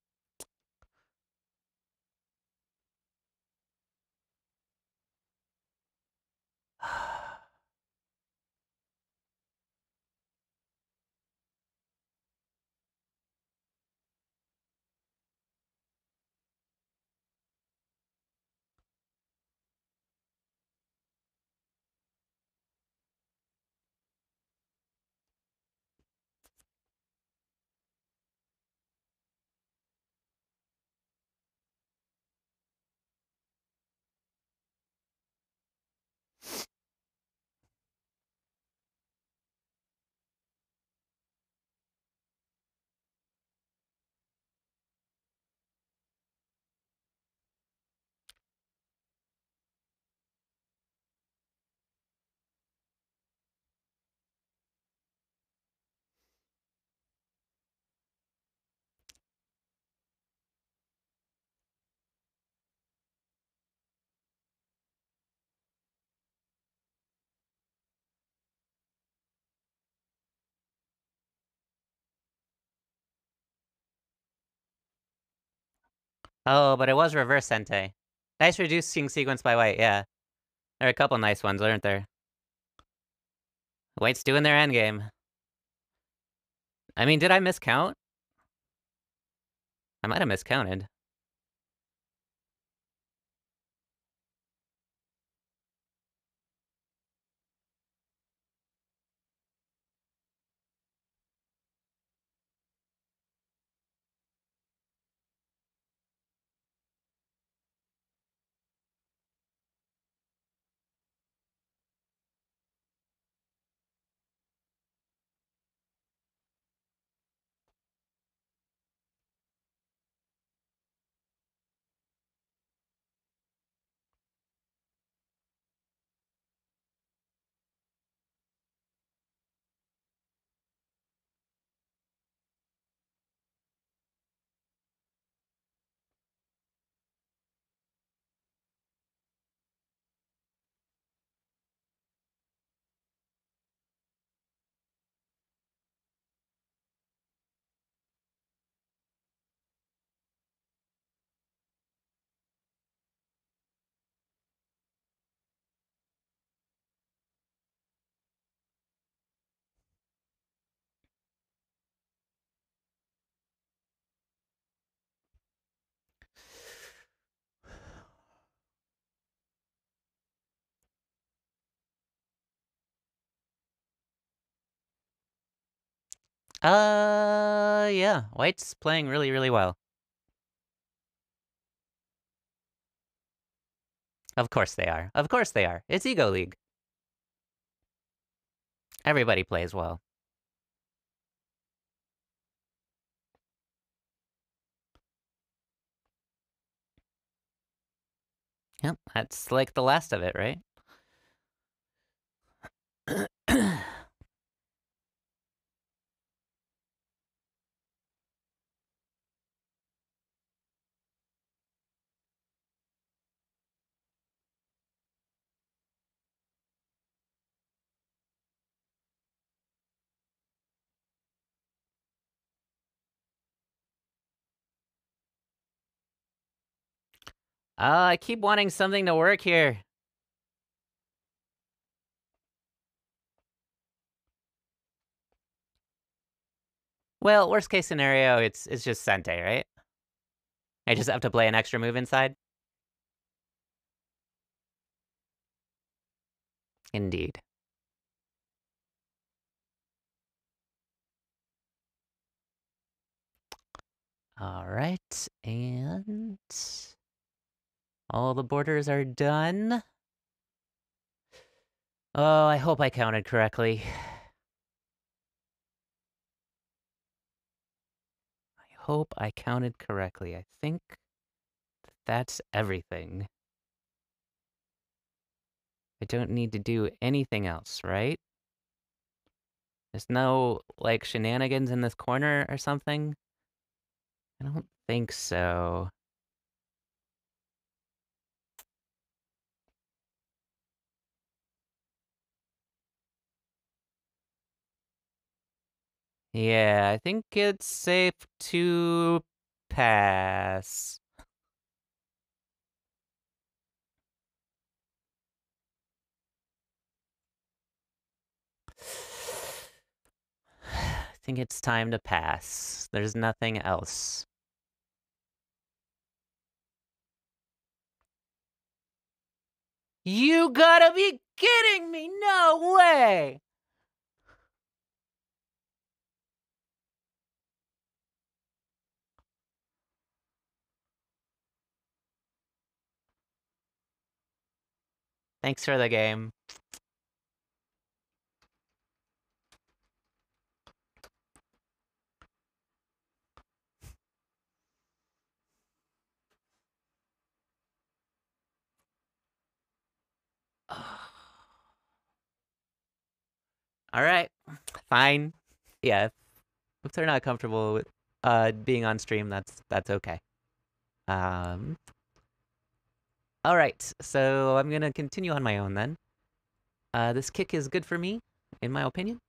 Oh, but it was reverse Sente. Nice reducing sequence by white, yeah. There are a couple nice ones, aren't there? White's doing their endgame. I mean, did I miscount? I might have miscounted. Yeah. White's playing really, really well. Of course they are. Of course they are. It's Igo League. Everybody plays well. Yep, that's like the last of it, right? I keep wanting something to work here. Well, worst case scenario, it's just Sente, right? I just have to play an extra move inside? Indeed. Alright, and... all the borders are done. Oh, I hope I counted correctly. I hope I counted correctly. I think that's everything. I don't need to do anything else, right? There's no, like, shenanigans in this corner or something? I don't think so. Yeah, I think it's safe to pass. I think it's time to pass. There's nothing else. You gotta be kidding me! No way! Thanks for the game. Alright, fine. Yeah, if they're not comfortable with being on stream, that's okay. Alright, so I'm gonna continue on my own then. This kick is good for me, in my opinion.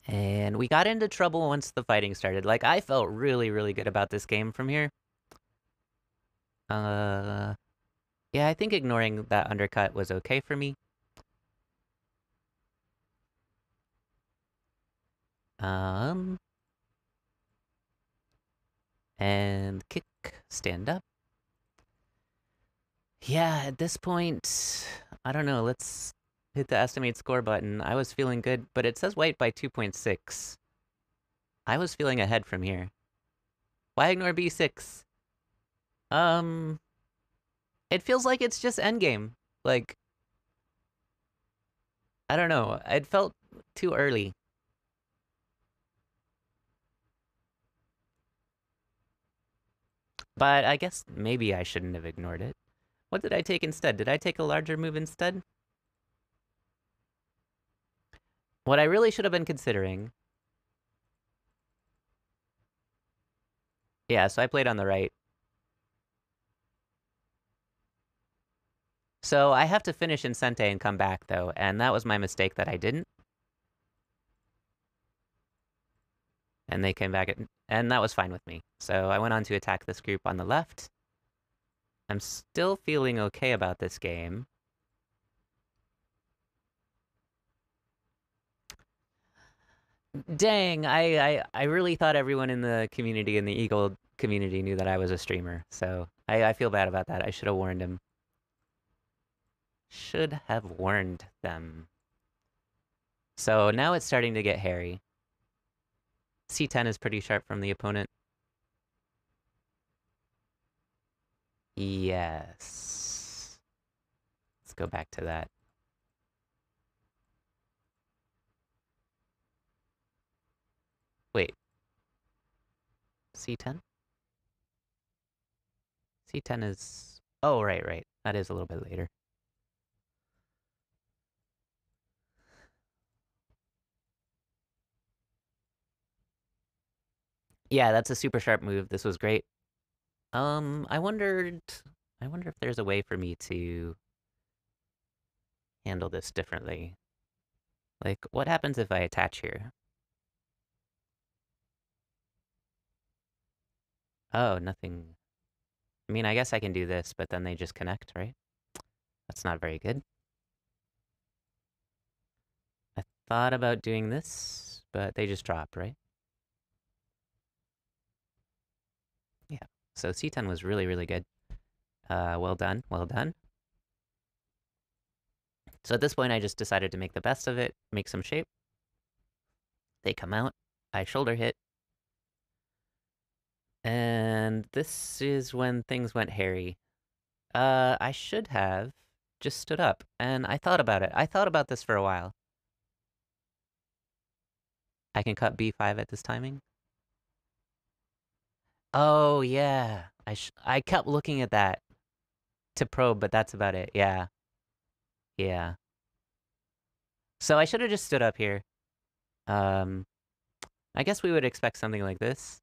And we got into trouble once the fighting started. Like, I felt really, really good about this game from here. Yeah, I think ignoring that undercut was okay for me. And kick, stand up. Yeah, at this point, I don't know, let's hit the estimate score button. I was feeling good, but it says white by 2.6. I was feeling ahead from here. Why ignore B6? It feels like it's just endgame. Like, I don't know, it felt too early. But I guess maybe I shouldn't have ignored it. What did I take instead? Did I take a larger move instead? What I really should have been considering... Yeah, so I played on the right. So I have to finish in Sente and come back, though, and that was my mistake that I didn't. And they came back, and that was fine with me. So I went on to attack this group on the left. I'm still feeling okay about this game. Dang, I really thought everyone in the community, in the Eagle community, knew that I was a streamer. So I feel bad about that. I should have warned him. Should have warned them. So now it's starting to get hairy. C10 is pretty sharp from the opponent. Yes. Let's go back to that. Wait. C10? C10 is... Oh, right. That is a little bit later. Yeah, that's a super sharp move. This was great. I wonder if there's a way for me to handle this differently. Like, what happens if I attach here? Oh, nothing. I mean, I guess I can do this, but then they just connect, right? That's not very good. I thought about doing this, but they just drop, right? Yeah. So C10 was really, really good. Well done. So at this point, I just decided to make the best of it, make some shape. They come out. I shoulder hit. And this is when things went hairy. I should have just stood up, and I thought about it. I thought about this for a while. I can cut B5 at this timing. Oh, yeah. I kept looking at that to probe, but that's about it. Yeah. Yeah. So I should have just stood up here. Um, I guess we would expect something like this.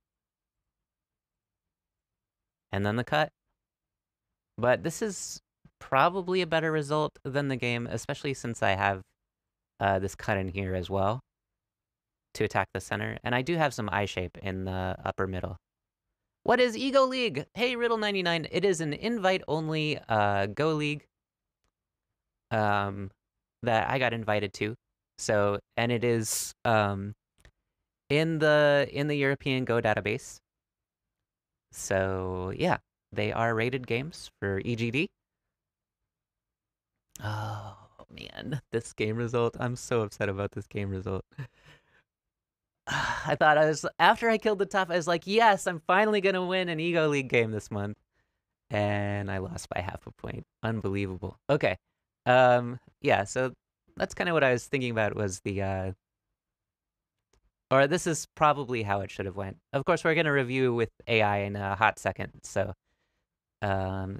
And then the cut. But this is probably a better result than the game, especially since I have this cut in here as well to attack the center. And I do have some eye shape in the upper middle. What is Igo League? Hey, Riddle99. It is an invite-only Go League that I got invited to. So, and it is in the European Go database. So, yeah, they are rated games for EGD. Oh, man, this game result. I'm so upset about this game result. I thought after I killed the top, I was like, yes, I'm finally going to win an Igo League game this month. And I lost by half a point. Unbelievable. Okay. Yeah, so that's kind of what I was thinking about was or this is probably how it should have went. Of course, we're going to review with AI in a hot second. So,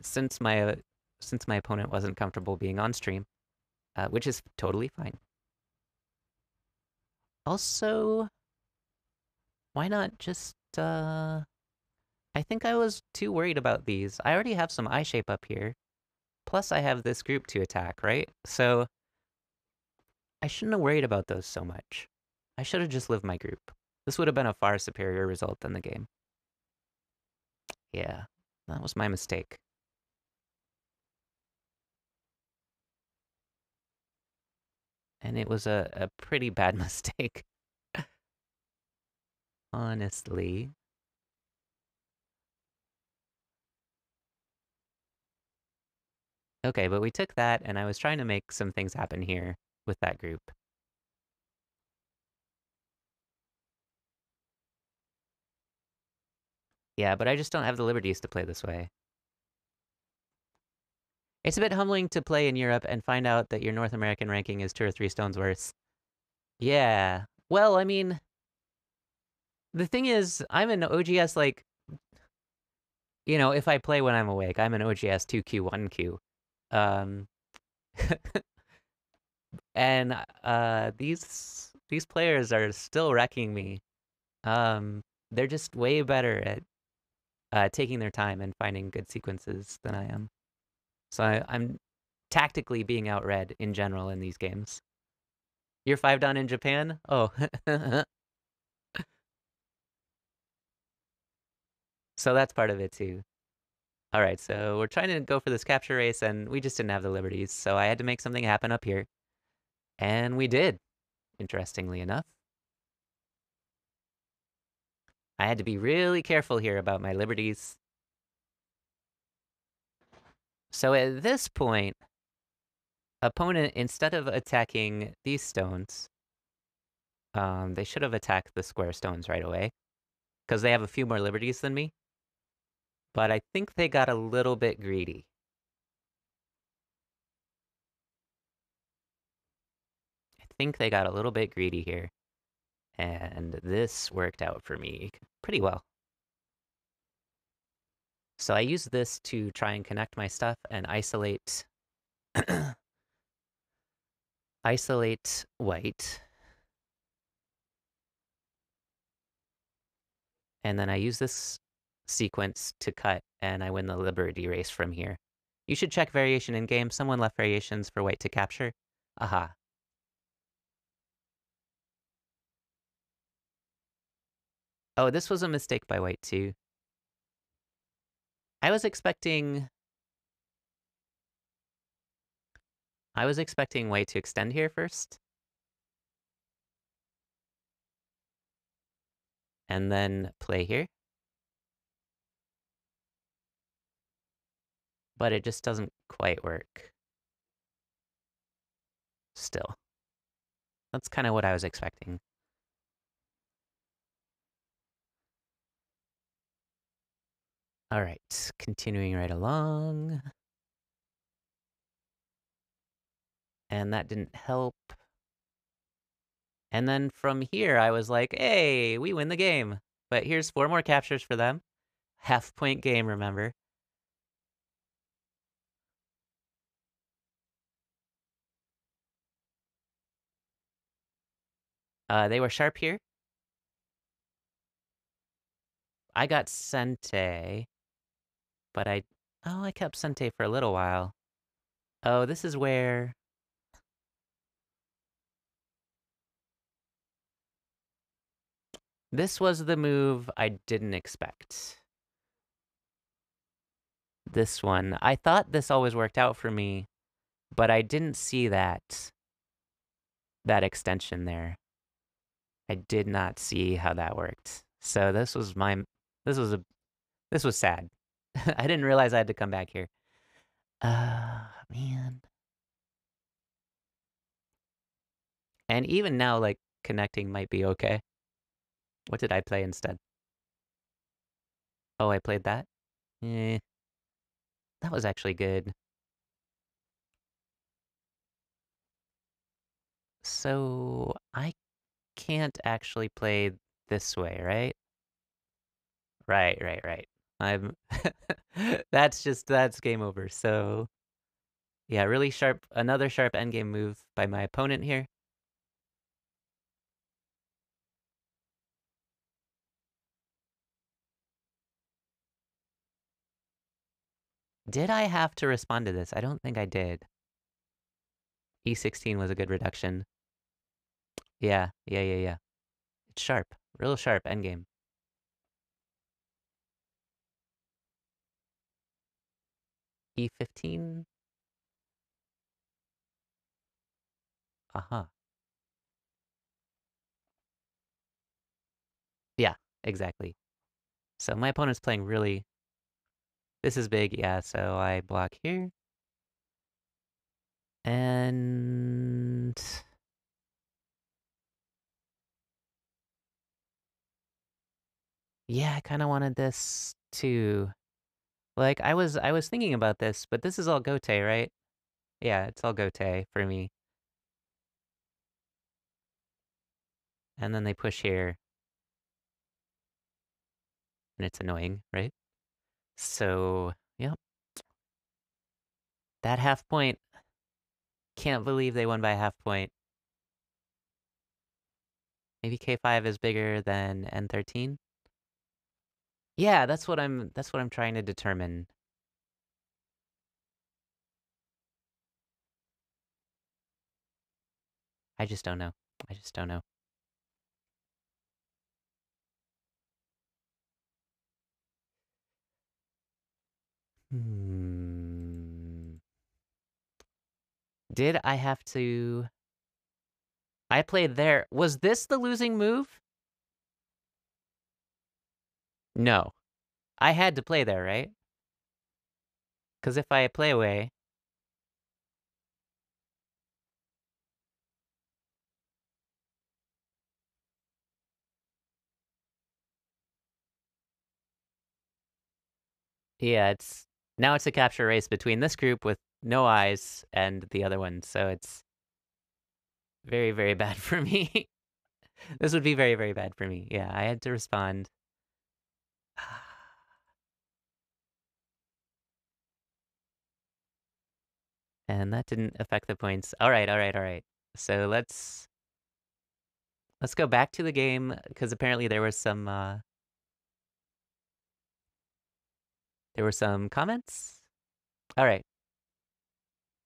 since my opponent wasn't comfortable being on stream, which is totally fine. Also, why not just I think I was too worried about these. I already have some eye shape up here. Plus I have this group to attack, right? So I shouldn't have worried about those so much. I should have just lived my group. This would have been a far superior result than the game. Yeah, that was my mistake. And it was a pretty bad mistake. Honestly. Okay, but we took that, and I was trying to make some things happen here with that group. Yeah, but I just don't have the liberties to play this way. It's a bit humbling to play in Europe and find out that your North American ranking is 2 or 3 stones worse. Yeah. Well, I mean, the thing is, I'm an OGS, like, if I play when I'm awake, I'm an OGS 2Q, 1Q. Um, and these players are still wrecking me. They're just way better at taking their time and finding good sequences than I am. So I'm tactically being outread in general in these games. You're 5 down in Japan? Oh. So that's part of it too. All right, so we're trying to go for this capture race, and we just didn't have the liberties, so I had to make something happen up here. And we did, interestingly enough. I had to be really careful here about my liberties. So at this point, opponent, instead of attacking these stones, they should have attacked the square stones right away, because they have a few more liberties than me. But I think they got a little bit greedy. I think they got a little bit greedy here. And this worked out for me pretty well. So I use this to try and connect my stuff and isolate isolate white. And then I use this sequence to cut, and I win the Liberty race from here. You should check variation in game. Someone left variations for white to capture. Aha. Oh, this was a mistake by white too. I was expecting white to extend here first. And then play here. But it just doesn't quite work. Still. That's kind of what I was expecting. All right, continuing right along. And that didn't help. And then from here, I was like, hey, we win the game. But here's 4 more captures for them. Half-point game, remember. They were sharp here. I got Sente, but I kept Sente for a little while. Oh, this is where... This was the move I didn't expect. This one. I thought this always worked out for me, but I didn't see that extension there. I did not see how that worked. So this was a this was sad. I didn't realize I had to come back here. Man. And even now, like, connecting might be okay. What did I play instead? Oh, I played that? Eh, that was actually good. So I can't actually play this way, right? Right. I'm that's game over. So yeah, really sharp, another sharp endgame move by my opponent here. Did I have to respond to this? I don't think I did. E16 was a good reduction. Yeah. It's sharp, real sharp endgame. E15. Uh-huh. Yeah, exactly. So my opponent's playing really... This is big, yeah, so I block here. And... Yeah, I kind of wanted this too. Like, I was thinking about this, but this is all Gote, right? Yeah, it's all Gote for me. And then they push here, and it's annoying, right? So, yep. That half point. Can't believe they won by a half point. Maybe K5 is bigger than N13? Yeah, that's what I'm trying to determine. I just don't know. I just don't know. Hmm. Did I have to... I played there. Was this the losing move? No. I had to play there, right? Because if I play away... Yeah, it's... Now it's a capture race between this group with no eyes and the other one, so it's very, very bad for me. This would be very, very bad for me. Yeah, I had to respond. And that didn't affect the points. All right. So let's go back to the game because apparently there were some comments. All right.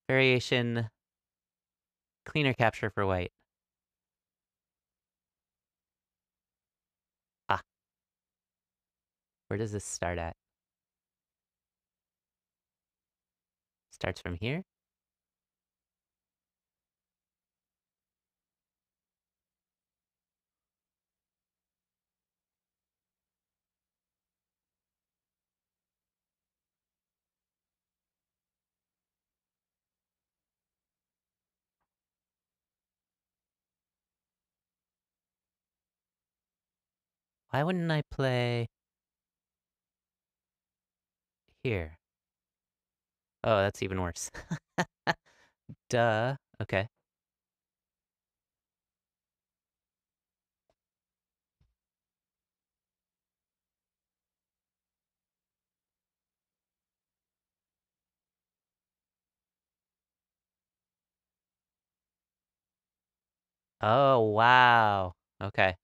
Variation, cleaner capture for white. Ah, where does this start at? Starts from here? Why wouldn't I play here? Oh, that's even worse. Duh. Okay. Oh, wow. Okay.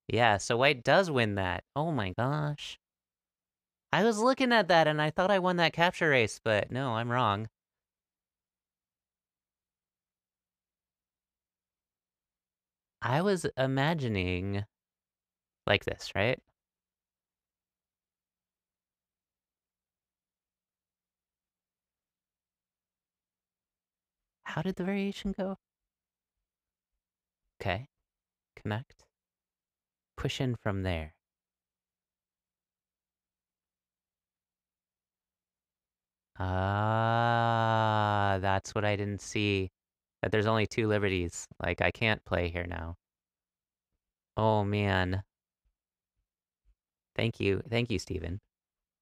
Yeah, so white does win that. Oh my gosh. I was looking at that and I thought I won that capture race, but no, I'm wrong. I was imagining like this, right? How did the variation go? Okay, connect. Push in from there. Ah, that's what I didn't see. That there's only 2 liberties. Like, I can't play here now. Oh, man. Thank you. Thank you, Steven.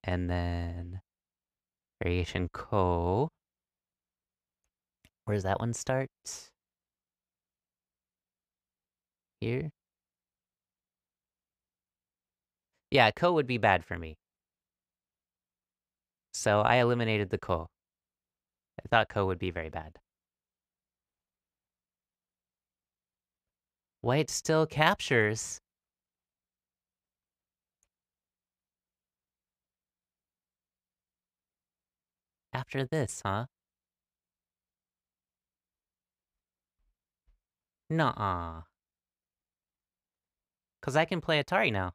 And then variation co. Where does that one start? Here? Yeah, co would be bad for me. So I eliminated the ko. I thought ko would be very bad. White still captures. After this, huh? Nuh-uh. Because I can play Atari now.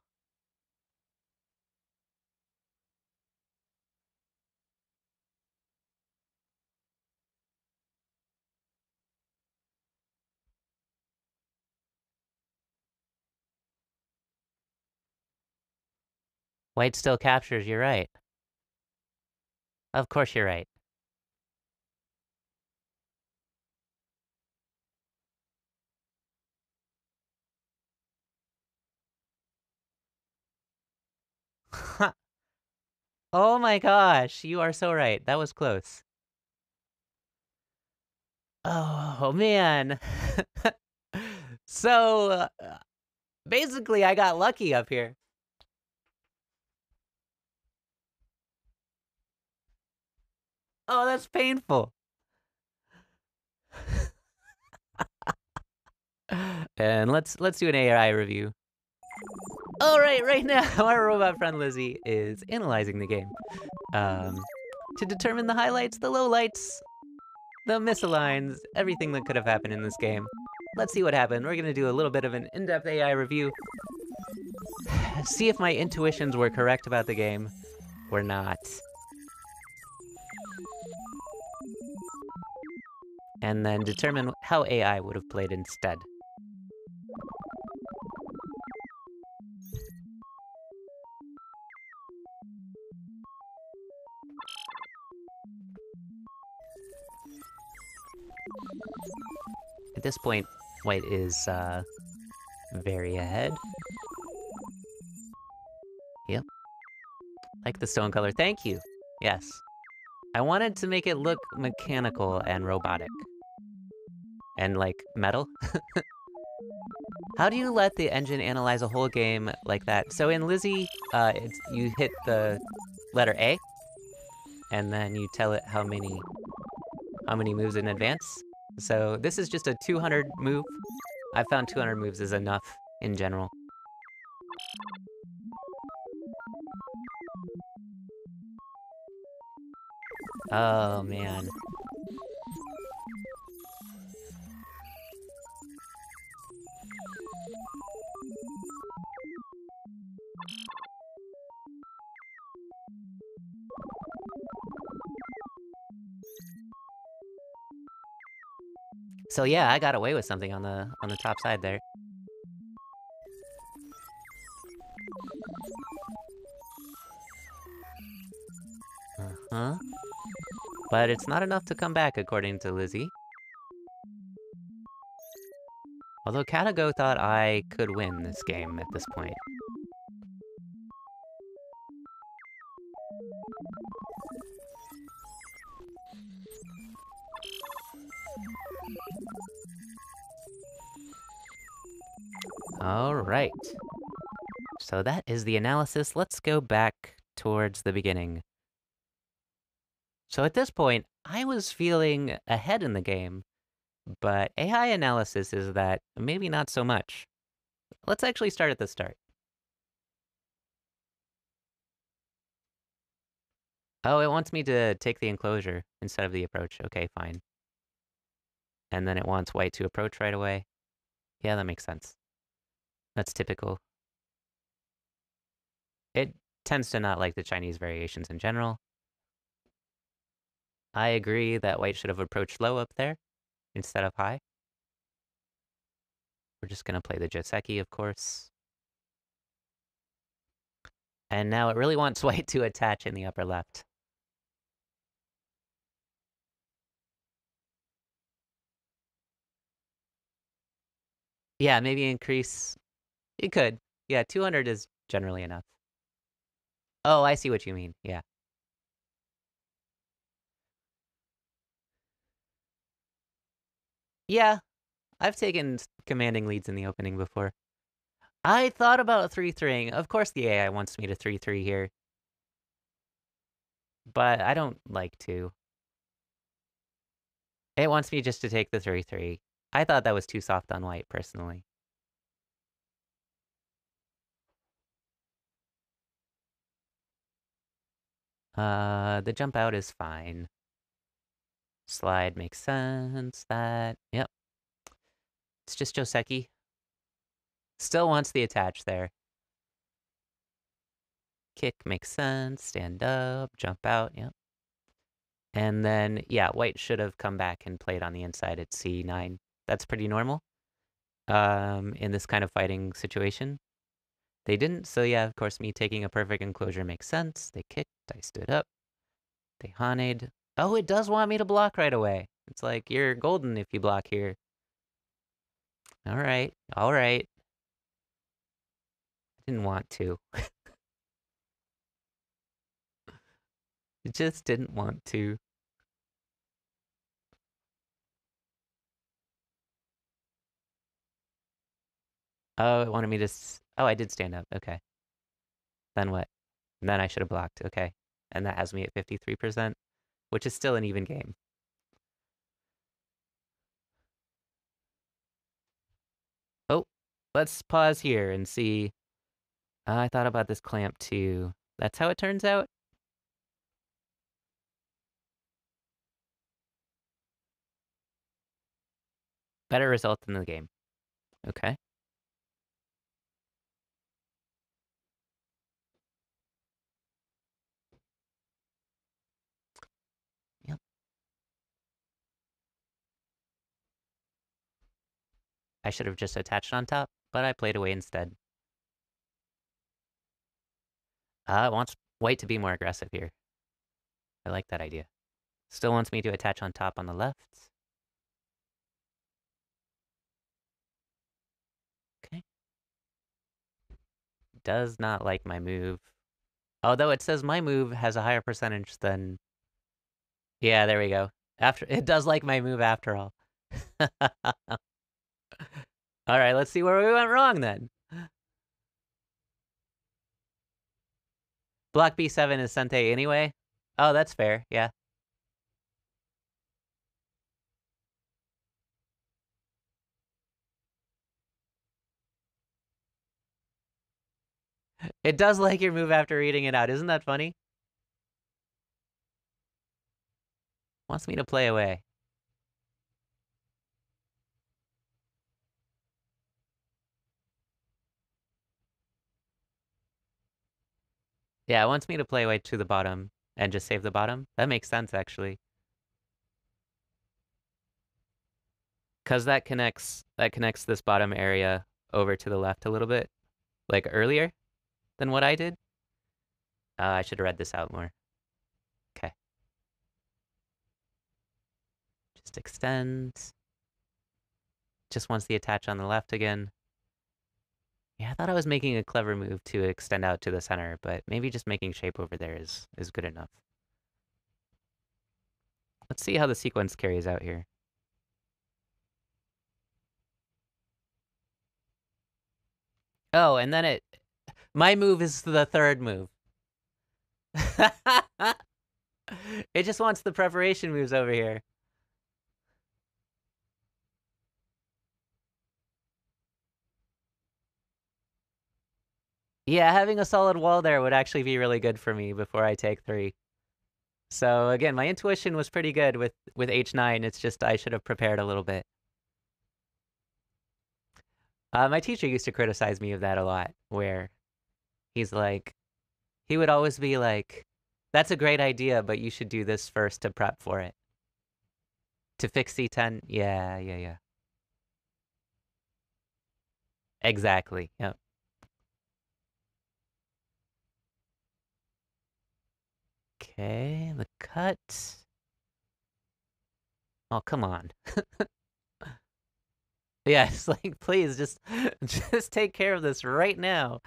White still captures, you're right. Of course you're right. Oh my gosh, you are so right. That was close. Oh, man. So, basically, I got lucky up here. Oh, that's painful. And let's do an AI review. All right, right now our robot friend Lizzie is analyzing the game to determine the highlights, the lowlights, the misaligns, everything that could have happened in this game. Let's see what happened. We're gonna do a little bit of an in-depth AI review. See if my intuitions were correct about the game or not. And then determine how AI would have played instead. At this point, white is very ahead. Yep. Like the stone color. Thank you. Yes. I wanted to make it look mechanical and robotic. And like metal. How do you let the engine analyze a whole game like that? So in Lizzie, you hit the letter A, and then you tell it how many moves in advance. So this is just a 200 move. I found 200 moves is enough in general. Oh man. So yeah, I got away with something on the top side there. Uh-huh. But it's not enough to come back, according to Lizzie. Although Katago thought I could win this game at this point. All right. So that is the analysis. Let's go back towards the beginning. So at this point, I was feeling ahead in the game, but AI analysis is that maybe not so much. Let's actually start at the start. Oh, it wants me to take the enclosure instead of the approach. Okay, fine. And then it wants white to approach right away. Yeah, that makes sense. That's typical. It tends to not like the Chinese variations in general. I agree that white should have approached low up there instead of high. We're just going to play the Joseki, of course. And now it really wants white to attach in the upper left. Yeah, maybe increase. You could. Yeah, 200 is generally enough. Oh, I see what you mean. Yeah. Yeah, I've taken commanding leads in the opening before. I thought about 3-3ing. Of course the AI wants me to 3-3 here. But I don't like to. It wants me just to take the 3-3. I thought that was too soft on white, personally. The jump out is fine. Slide makes sense. Yep. It's just Joseki. Still wants the attach there. Kick makes sense. Stand up, jump out, yep. And then, yeah, white should have come back and played on the inside at C9. That's pretty normal in this kind of fighting situation. They didn't, so yeah, of course, me taking a perfect enclosure makes sense. They kicked, I stood up. They haned. Oh, it does want me to block right away. It's like, you're golden if you block here. All right, all right. I didn't want to. It just didn't want to. Oh, it wanted me to... Oh, I did stand up. Okay. Then what? And then I should have blocked. Okay. And that has me at 53%, which is still an even game. Oh, let's pause here and see. I thought about this clamp too. That's how it turns out? Better result in the game. Okay. Yep. I should have just attached on top, but I played away instead. It wants white to be more aggressive here. I like that idea. Still wants me to attach on top on the left. Okay. Does not like my move. Although it says my move has a higher percentage than... Yeah, there we go. It does like my move after all. All right, let's see where we went wrong then. Block B7 is Sente anyway. Oh, that's fair. Yeah. It does like your move after reading it out. Isn't that funny? Wants me to play away. Yeah, it wants me to play away to the bottom and just save the bottom. That makes sense, actually. Because that connects this bottom area over to the left a little bit, like earlier than what I did. I should have read this out more. Okay. Just extend. Just wants the attach on the left again. Yeah, I thought I was making a clever move to extend out to the center, but maybe just making shape over there is good enough. Let's see how the sequence carries out here. Oh, and then my move is the third move. It just wants the preparation moves over here. Yeah, having a solid wall there would actually be really good for me before I take 3. So again, my intuition was pretty good with H9. It's just I should have prepared a little bit. My teacher used to criticize me of that a lot, where he's like, he would always be like, "That's a great idea, but you should do this first to prep for it." To fix C10, yeah, yeah, yeah. Exactly. Yep. Okay, the cut. Oh, come on. Yes, like please just take care of this right now.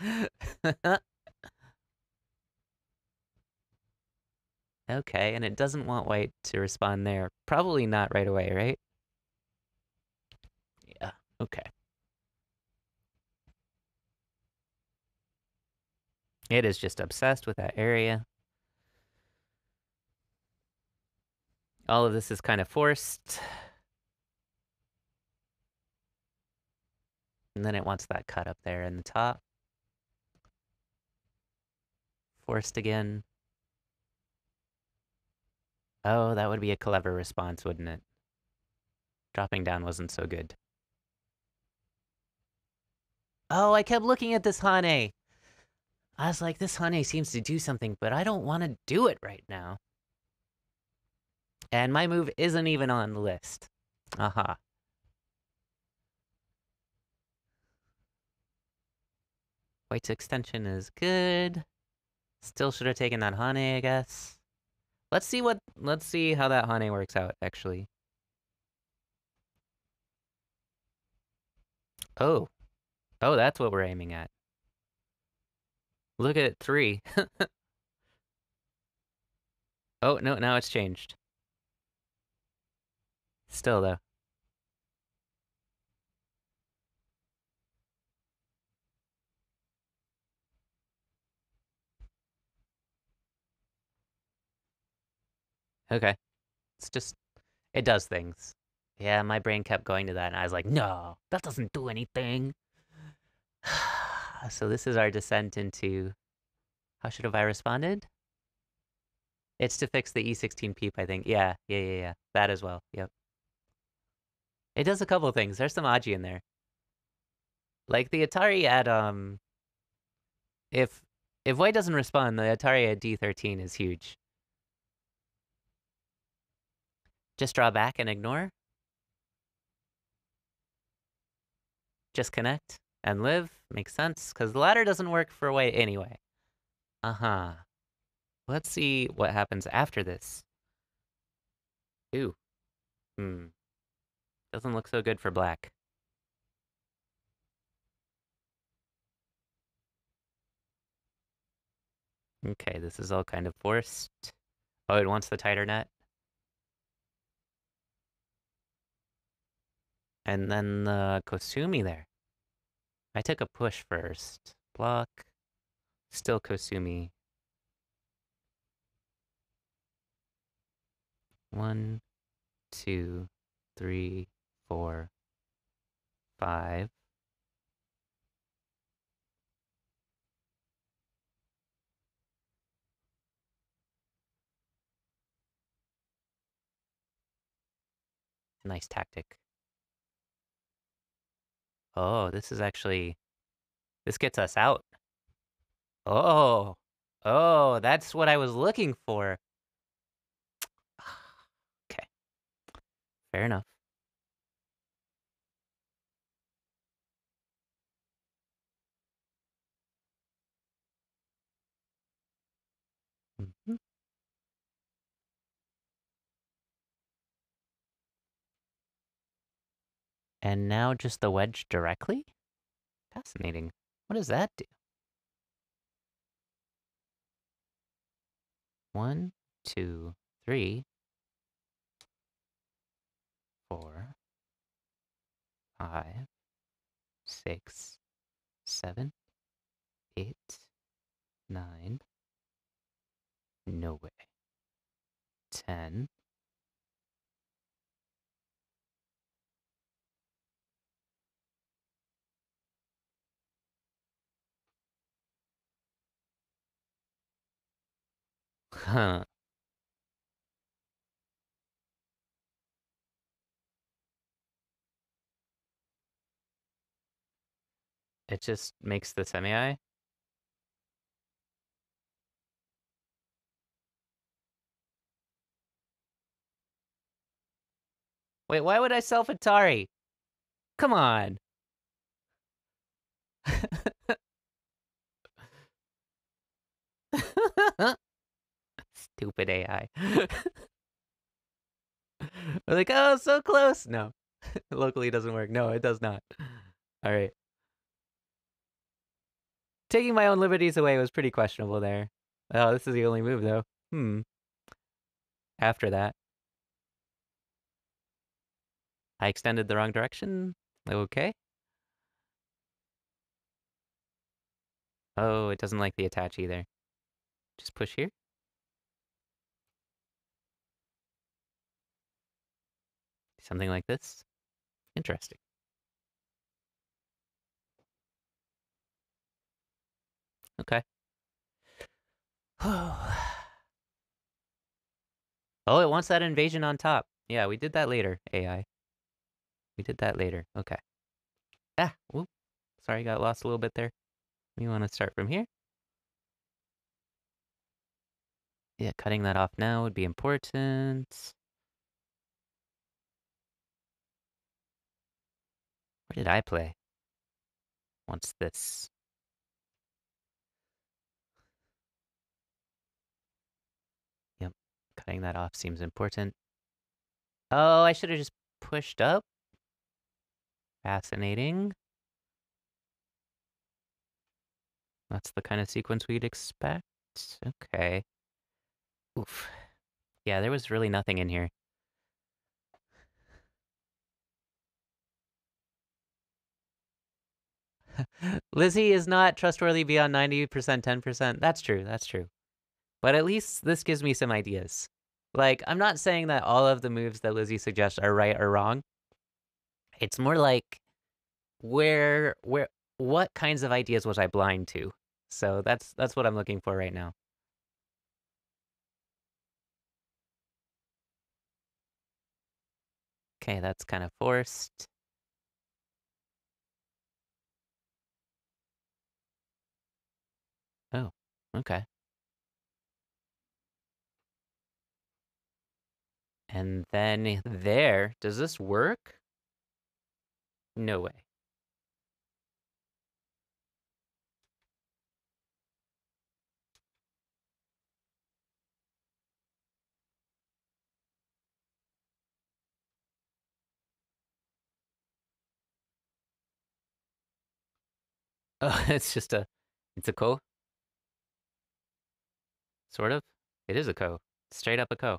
Okay, and it doesn't want white to respond there. Probably not right away, right? Yeah. Okay. It is just obsessed with that area. All of this is kind of forced. And then it wants that cut up there in the top. Forced again. Oh, that would be a clever response, wouldn't it? Dropping down wasn't so good. Oh, I kept looking at this Hane. I was like, this Hane seems to do something, but I don't want to do it right now. And my move isn't even on the list. Aha. White's extension is good. Still should have taken that Hane, I guess. Let's see how that Hane works out, actually. Oh. Oh, that's what we're aiming at. Look at 3. Oh, no, now it's changed. Still, though. Okay. It's just, it does things. Yeah, my brain kept going to that, and I was like, no, that doesn't do anything. So this is our descent into... How should have I responded? It's to fix the E16 peep, I think. Yeah, yeah, yeah, yeah. That as well. Yep. It does a couple of things. There's some Aji in there. Like the Atari at if white doesn't respond, the Atari at D13 is huge. Just draw back and ignore. Just connect and live. Makes sense, because the ladder doesn't work for white anyway. Uh-huh. Let's see what happens after this. Ooh. Hmm. Doesn't look so good for black. Okay, this is all kind of forced. Oh, it wants the tighter net. And then the Kosumi there. I took a push first. Block. Still Kosumi. 1, 2, 3, 4, 5. Nice tactic. Oh, this is actually... This gets us out. Oh. Oh, that's what I was looking for. Okay. Fair enough. Mhm. And now just the wedge directly? Fascinating. What does that do? 1, 2, 3, 4, 5, 6, 7, 8, 9. No way. 10. Huh. It just makes the semi-eye. Wait, why would I self-Atari? Come on. Stupid AI. We're like, oh, so close. No, locally it doesn't work. No, it does not. All right. Taking my own liberties away was pretty questionable there. Oh, this is the only move, though. After that, I extended the wrong direction. Okay. Oh, it doesn't like the attach either. Just push here. Something like this. Interesting. Okay. Oh, it wants that invasion on top. Yeah, we did that later, AI. We did that later. Okay. Ah, whoop. Sorry, got lost a little bit there. We want to start from here. Yeah, cutting that off now would be important. Where did I play? Once this. Yep, cutting that off seems important. Oh, I should have just pushed up. Fascinating. That's the kind of sequence we'd expect. Okay. Oof. Yeah, there was really nothing in here. Lizzie is not trustworthy beyond 90%, 10%. That's true, that's true. But at least this gives me some ideas. Like, I'm not saying that all of the moves that Lizzie suggests are right or wrong. It's more like what kinds of ideas was I blind to? So that's what I'm looking for right now. Okay, that's kind of forced. Oh, okay. And then there, does this work? No way. Oh, it's a ko, sort of. It is a ko, straight up a ko.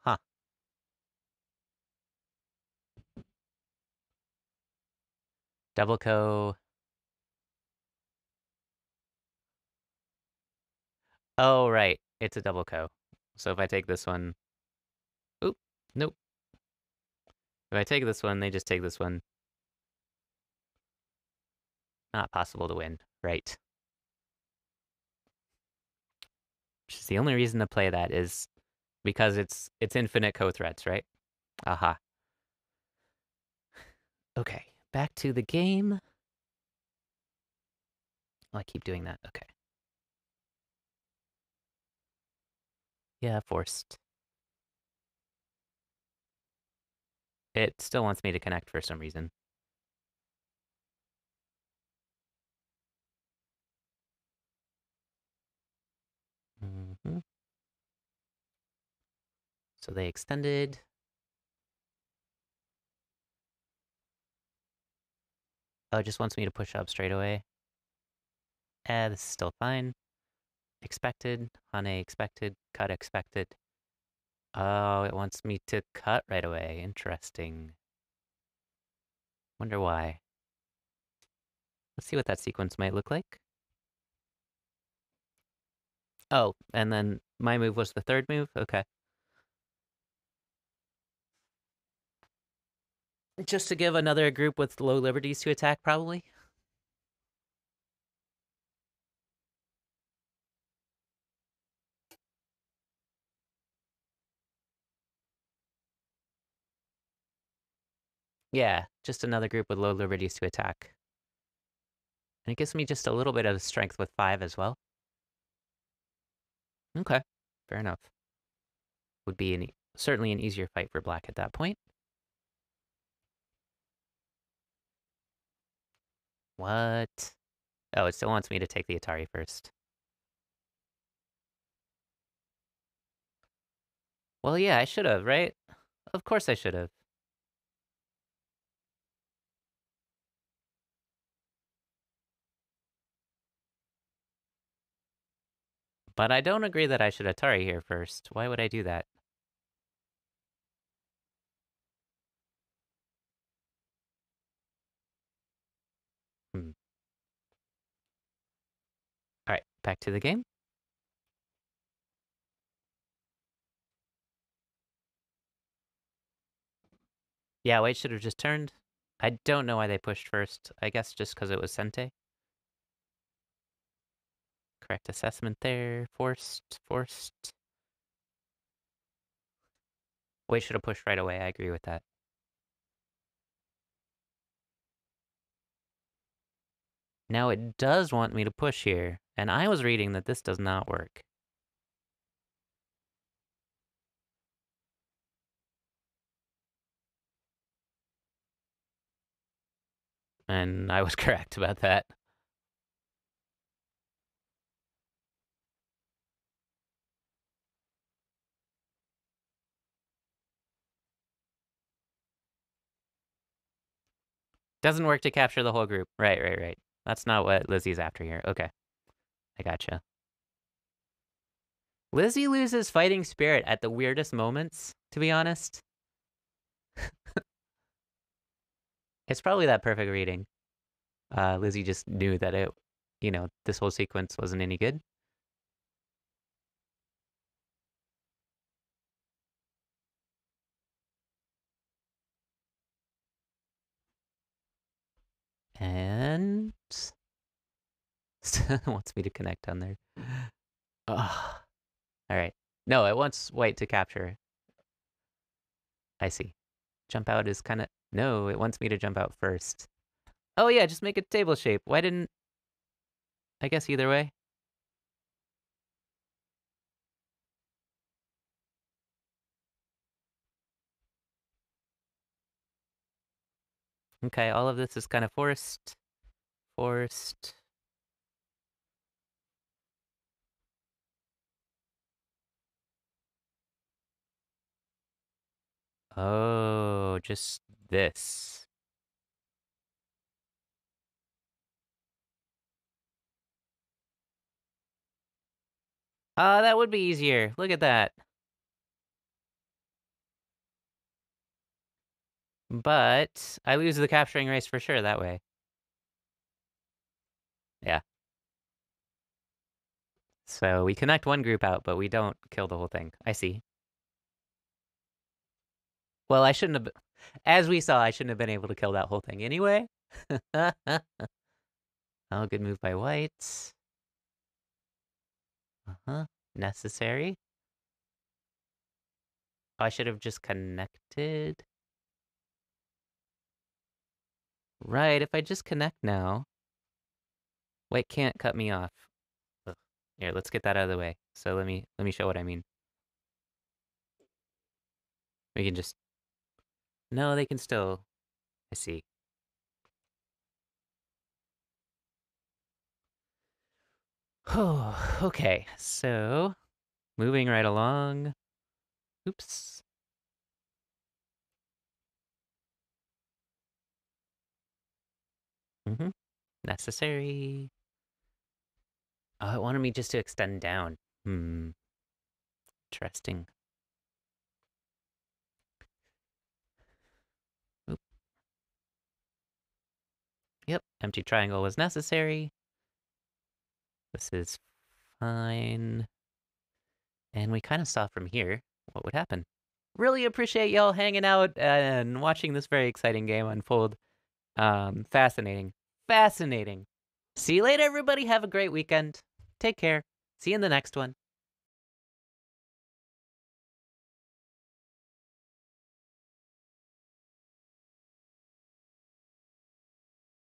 Huh. Double ko. Oh, right. It's a double ko. So if I take this one, oop, nope. If I take this one, they just take this one. Not possible to win, right? Which is the only reason to play that is because it's infinite ko threats, right? Aha. Okay, back to the game. Oh, I keep doing that. Okay. Yeah, forced. It still wants me to connect for some reason. So they extended. Oh, it just wants me to push up straight away. This is still fine. Expected. Hane expected. Cut expected. Oh, it wants me to cut right away. Interesting. Wonder why. Let's see what that sequence might look like. Oh, and then my move was the third move? Okay. Just to give another group with low liberties to attack, probably. Yeah, just another group with low liberties to attack. And it gives me just a little bit of strength with 5 as well. Okay, fair enough. Would be certainly an easier fight for black at that point. What? Oh, it still wants me to take the Atari first. Well, yeah, I should have, right? Of course I should have. But I don't agree that I should Atari here first. Why would I do that? Hmm. All right, back to the game. Yeah, white should have just turned. I don't know why they pushed first. I guess just because it was Sente. Correct assessment there. Forced. White should have pushed right away. I agree with that. Now it does want me to push here, and I was reading that this does not work. And I was correct about that. Doesn't work to capture the whole group. Right. That's not what Lizzie's after here. Okay, I gotcha. Lizzie loses fighting spirit at the weirdest moments, to be honest. It's probably that perfect reading. Lizzie just knew that this whole sequence wasn't any good. And wants me to connect on there. Ugh. All right. No, it wants white to capture. I see. Jump out is kind of... No, it wants me to jump out first. Oh yeah, just make a table shape. Why didn't... I guess either way. Okay, all of this is kind of forced. Oh, just this. That would be easier. Look at that. But I lose the capturing race for sure that way. Yeah. So we connect one group out, but we don't kill the whole thing. I see. Well, I shouldn't have... As we saw, I shouldn't have been able to kill that whole thing anyway. Oh, good move by white. Necessary. Oh, I should have just connected. Right, if I just connect now... White can't cut me off. Ugh. Here, let's get that out of the way. So let me show what I mean. We can just... No, they can still... I see. Oh, okay. So, moving right along. Oops. Necessary. Oh, it wanted me just to extend down. Interesting. Oop. Yep, empty triangle was necessary. This is fine. And we kind of saw from here what would happen. Really appreciate y'all hanging out and watching this very exciting game unfold. Fascinating. See you later, everybody. Have a great weekend. Take care. See you in the next one.